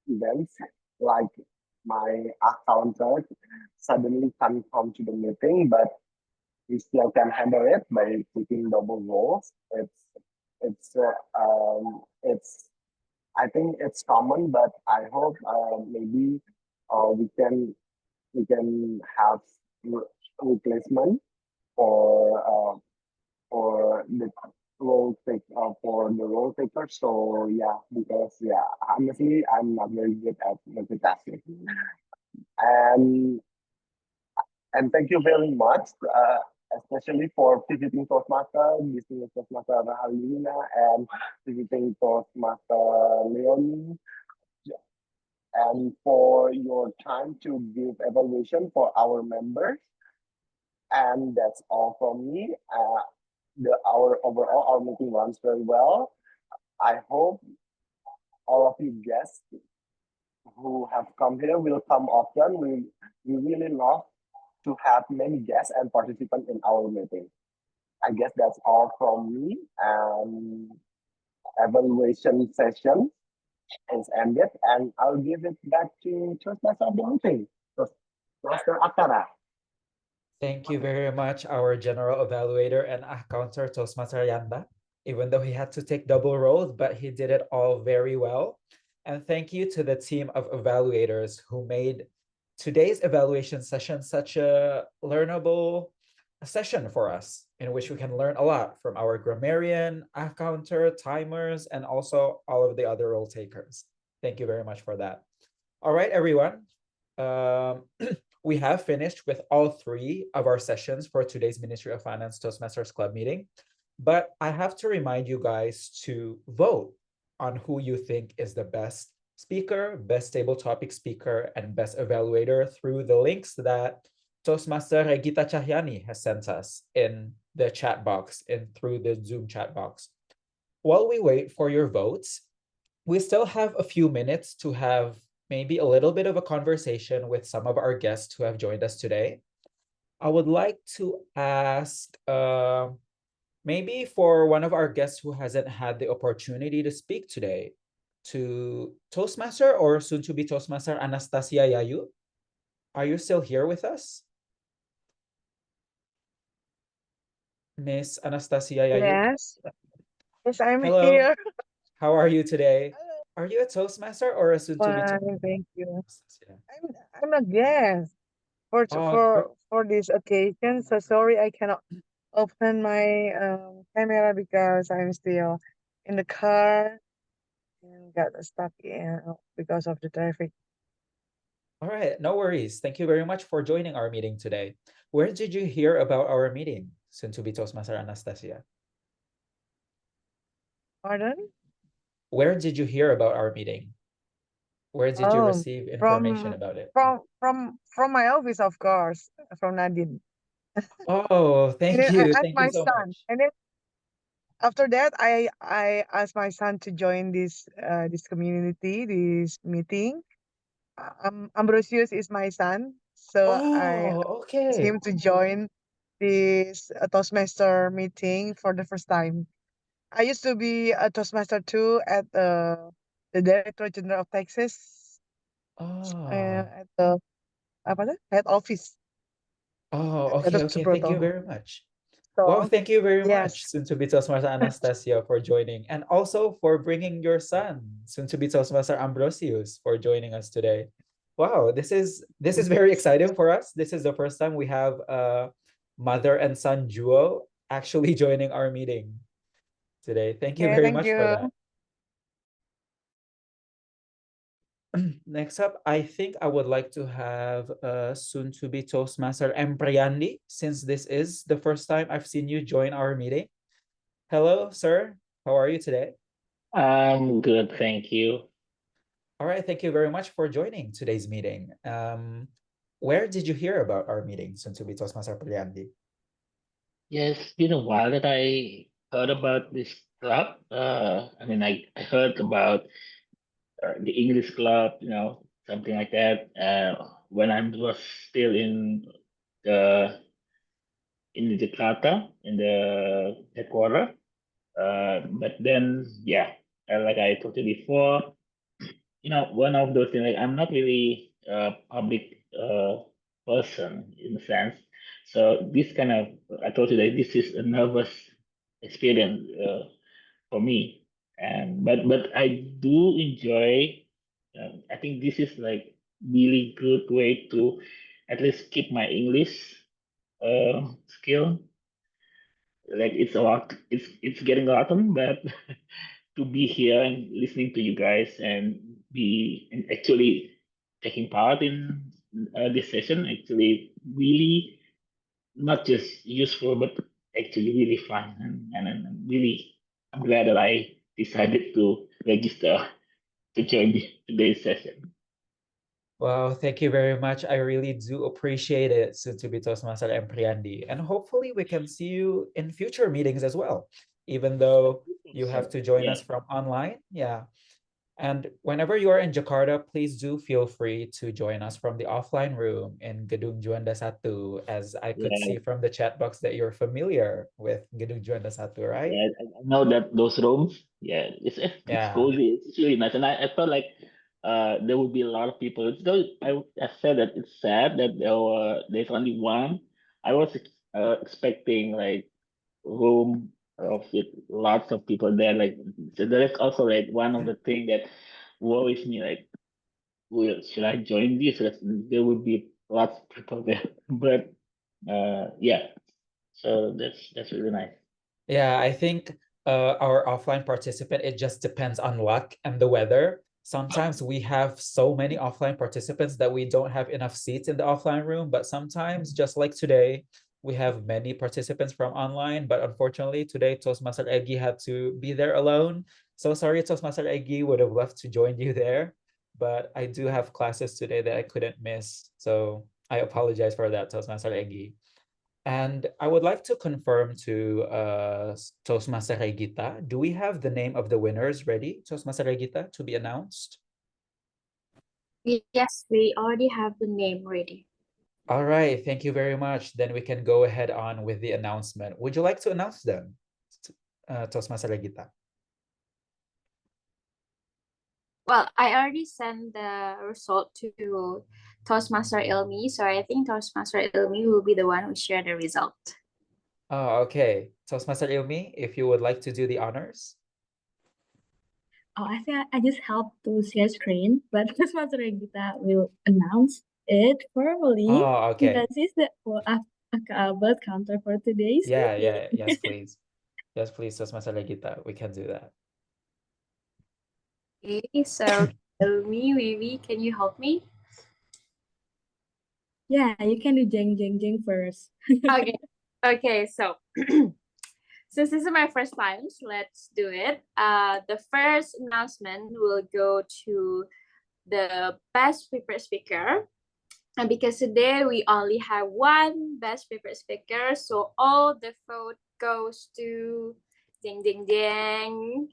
events, like my accountant suddenly can't come to the meeting, but we still can handle it by taking double roles. It's I think it's common, but I hope maybe we can have replacement for the for the role taker. So yeah, because yeah, honestly, I'm not very good at multitasking. And thank you very much, especially for visiting Toastmaster, visiting Toastmaster Halina, and visiting Toastmaster Leonie, and for your time to give evaluation for our members. And that's all from me. Our meeting runs very well. I hope all of you guests who have come here will come often. We really love to have many guests and participants in our meeting. I guess that's all from me. Evaluation session is ended, and I'll give it back to Toastmaster of the meeting, Toastmaster Akara. Thank you very much, our general evaluator and counter Toastmaster Yanda. Even though he had to take double roles, but he did it all very well. And thank you to the team of evaluators who made today's evaluation session such a learnable session for us, in which we can learn a lot from our grammarian, counter, timers, and also all of the other role takers. Thank you very much for that. All right, everyone. We have finished with all 3 of our sessions for today's Ministry of Finance Toastmasters Club meeting. But I have to remind you guys to vote on who you think is the best speaker, best table topic speaker, and best evaluator through the links that Toastmaster Regita Cahyani has sent us in the chat box and through the Zoom chat box. While we wait for your votes, we still have a few minutes to have maybe a little bit of a conversation with some of our guests who have joined us today. I would like to ask maybe for one of our guests who hasn't had the opportunity to speak today, to Toastmaster or soon to be Toastmaster Anastasia Yayu. Are you still here with us? Miss Anastasia Yayu? Yes. Yes, I'm Hello. here. How are you today? Are you a Toastmaster or a soon to be Fine, thank you. Toastmaster? I'm a guest for this occasion. So sorry I cannot open my camera because I'm still in the car and got stuck because of the traffic. All right, no worries. Thank you very much for joining our meeting today. Where did you hear about our meeting, soon to be Toastmaster Anastasia? Pardon? Where did you hear about our meeting? Where did you receive information about it? From my office, of course, from Nadine. Oh, And thank then I you. asked Thank my you so son, much. and then after that, I asked my son to join this community, this meeting. Ambrosius is my son, so I Oh, asked okay. him to join this Toastmaster meeting for the first time. I used to be a Toastmaster too at the the Director General of Taxes Oh. at the head office Oh, at okay, Dr. okay. Thank you Suproto. very much. Wow, So thank you very much, yes, soon to be Toastmaster Anastasia, for joining, and also for bringing your son, soon to be Toastmaster Ambrosius, for joining us today. Wow, this is very exciting for us. This is the first time we have a mother and son duo actually joining our meeting today. Thank you okay, very thank much for you. that. Next up, I think I would like to have soon to be Toastmaster Empriandi, since this is the first time I've seen you join our meeting. Hello, sir. How are you today? I'm good, thank you. All right, thank you very much for joining today's meeting. Where did you hear about our meeting, soon to be Toastmaster Empriandi? Yes, it's been a while that I heard about this club. I mean, I heard about the English club, something like that. When I was still the in Jakarta in the headquarters. But then, yeah, like I told you before, one of those things. Like, I'm not really a public person in a sense. So this kind of, I told you that this is a nervous experience for me. And but I do enjoy. I think this is like really good way to at least keep my English skill. Like it's getting autumn, but to be here and listening to you guys and actually taking part in this session actually really not just useful but actually really fun and really I'm glad that I decided to register to join today's session. Wow, thank you very much. I really do appreciate it, soon to be Toastmaster Empriandi. And hopefully we can see you in future meetings as well, even though you have to join us from online. Yeah. And whenever you are in Jakarta, please do feel free to join us from the offline room in Gedung Juanda Satu, as I could see from the chat box that you're familiar with Gedung Juanda Satu, right? Yeah, I know that those rooms, yeah, it's cozy. It's really nice, and I felt like there would be a lot of people. Though I said that it's sad that there's only one. I was expecting like room of with lots of people there. Like so there is also like one of the thing that worries me. Like, should I join this? There would be lots of people there, but yeah. So that's really nice. Yeah, I think our offline participant, it just depends on luck and the weather. Sometimes we have so many offline participants that we don't have enough seats in the offline room, but sometimes, just like today, we have many participants from online, but unfortunately today Toastmaster Egi had to be there alone. So sorry, Toastmaster Egi, would have loved to join you there, but I do have classes today that I couldn't miss. So I apologize for that, Toastmaster Egi. And I would like to confirm to Toastmaster Regita, do we have the name of the winners ready, Toastmaster Regita, to be announced? Yes, we already have the name ready. All right, thank you very much. Then we can go ahead on with the announcement. Would you like to announce them, Toastmaster Regita? Well, I already sent the result to Toastmaster Ilmi, so I think Toastmaster Ilmi will be the one who share the result. Oh, okay. Toastmaster Ilmi, if you would like to do the honors. Oh, I think I just help to share screen, but Toastmaster Regita will announce it formally. Oh, okay. Because it's the bird counter for today's meeting. Yes, please. Yes, please, Toastmaster Regita, we can do that. Okay, so Ilmi, maybe can you help me? Yeah, you can do jeng jeng jeng first. Okay, so since this is my first time, so let's do it. The first announcement will go to the best prepared speaker. And because today we only have one best prepared speaker, so all the vote goes to ding ding ding.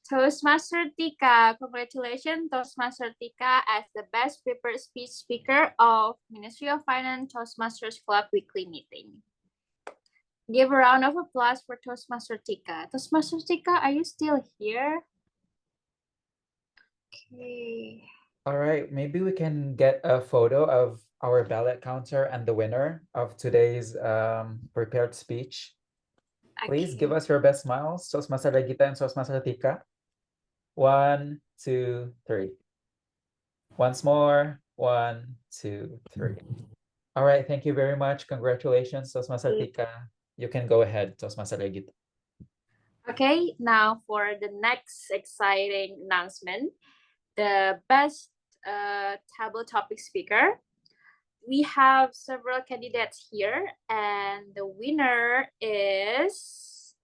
Toastmaster Tika, congratulations Toastmaster Tika as the best prepared speech speaker of Ministry of Finance Toastmasters Club weekly meeting. give a round of applause for Toastmaster Tika. Toastmaster Tika, are you still here? Okay. All right, maybe we can get a photo of our ballot counter and the winner of today's prepared speech. Please give us your best smiles, Toastmaster Regita and Toastmaster Tika. 1, 2, 3. Once more. 1, 2, 3. All right, thank you very much. Congratulations, Toastmaster Tika. You can go ahead, Toastmaster Regita. Okay, now for the next exciting announcement, the best table topic speaker. We have several candidates here, and the winner is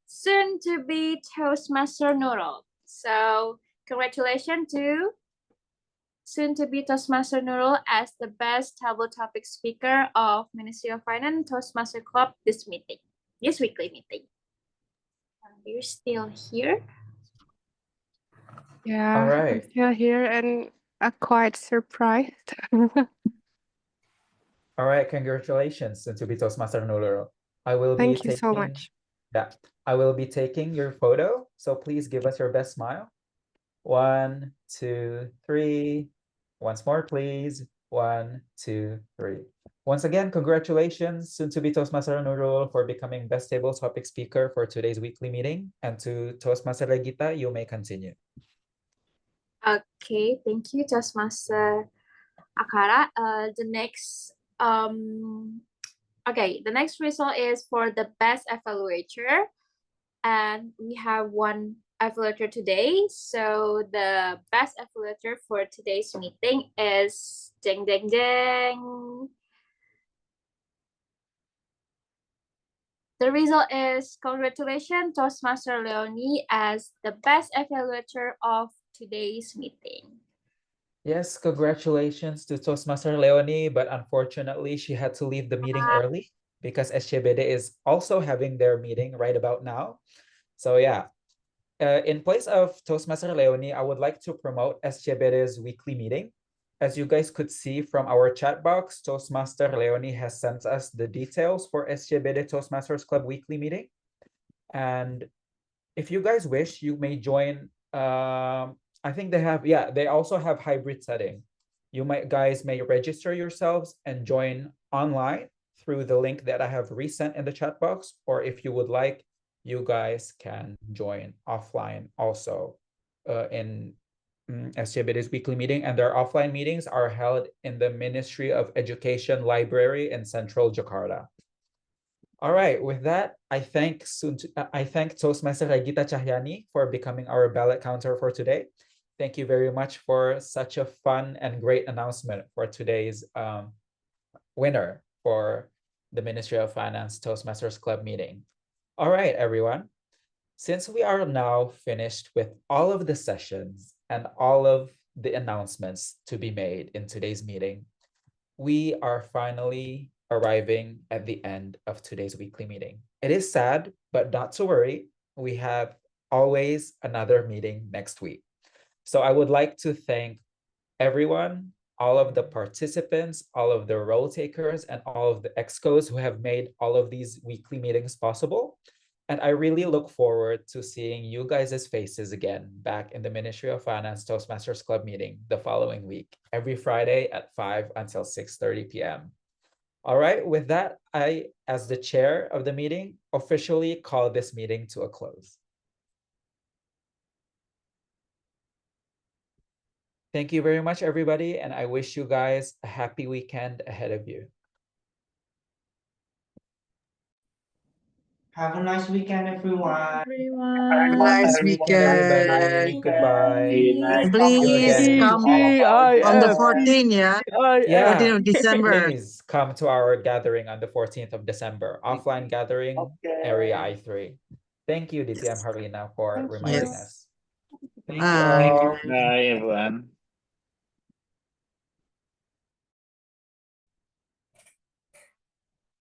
soon to be Toastmaster Nurul. So congratulations to soon to be Toastmaster Nurul as the best table topic speaker of Ministry of Finance Toastmaster Club this weekly meeting. You're still here? Yeah, All I'm right. still here and quite surprised. All right, congratulations, soon to be Toastmaster Nurul. I will be Thank you so much. Yeah, I will be taking your photo, so please give us your best smile. 1, 2, 3. Once more, please. 1, 2, 3. Once again, congratulations, soon to be Toastmaster Nurul, for becoming best table topic speaker for today's weekly meeting. And to Toastmaster Regita, you may continue. Okay, thank you, Toastmaster Akara. The next the next result is for the best evaluator, and we have one evaluator today. So the best evaluator for today's meeting is ding ding ding. The result is congratulations, Toastmaster Leonie, as the best evaluator of today's meeting. Yes, congratulations to Toastmaster Leonie, but unfortunately, she had to leave the meeting early because SCBD is also having their meeting right about now. So yeah, in place of Toastmaster Leonie, I would like to promote SCBD's weekly meeting. As you guys could see from our chat box, Toastmaster Leonie has sent us the details for SCBD Toastmasters Club weekly meeting. And if you guys wish, you may join. I think they also have hybrid setting. You guys may register yourselves and join online through the link that I have resent in the chat box, or if you would like, you guys can join offline also in SCBD's weekly meeting, and their offline meetings are held in the Ministry of Education Library in Central Jakarta. All right, with that, I thank Toastmaster Regita Cahyani for becoming our ballot counter for today. Thank you very much for such a fun and great announcement for today's winner for the Ministry of Finance Toastmasters Club meeting. All right, everyone. Since we are now finished with all of the sessions and all of the announcements to be made in today's meeting, we are finally arriving at the end of today's weekly meeting. It is sad, but not to worry. We have always another meeting next week. So I would like to thank everyone, all of the participants, all of the role takers, and all of the excos who have made all of these weekly meetings possible. And I really look forward to seeing you guys' faces again back in the Ministry of Finance Toastmasters Club meeting the following week, every Friday at 5 until 6:30 p.m. All right, with that, I, as the chair of the meeting, officially call this meeting to a close. Thank you very much, everybody, and I wish you guys a happy weekend ahead of you. Have a nice weekend, everyone. Have a nice Everybody, weekend. goodbye. And See you please again. come on the 14th, yeah? Yeah, 14th of December. please come to our gathering on the 14th of December, offline gathering, area I3. Thank you, DTM Harina, for reminding us. Thank you Bye. all. Bye, everyone.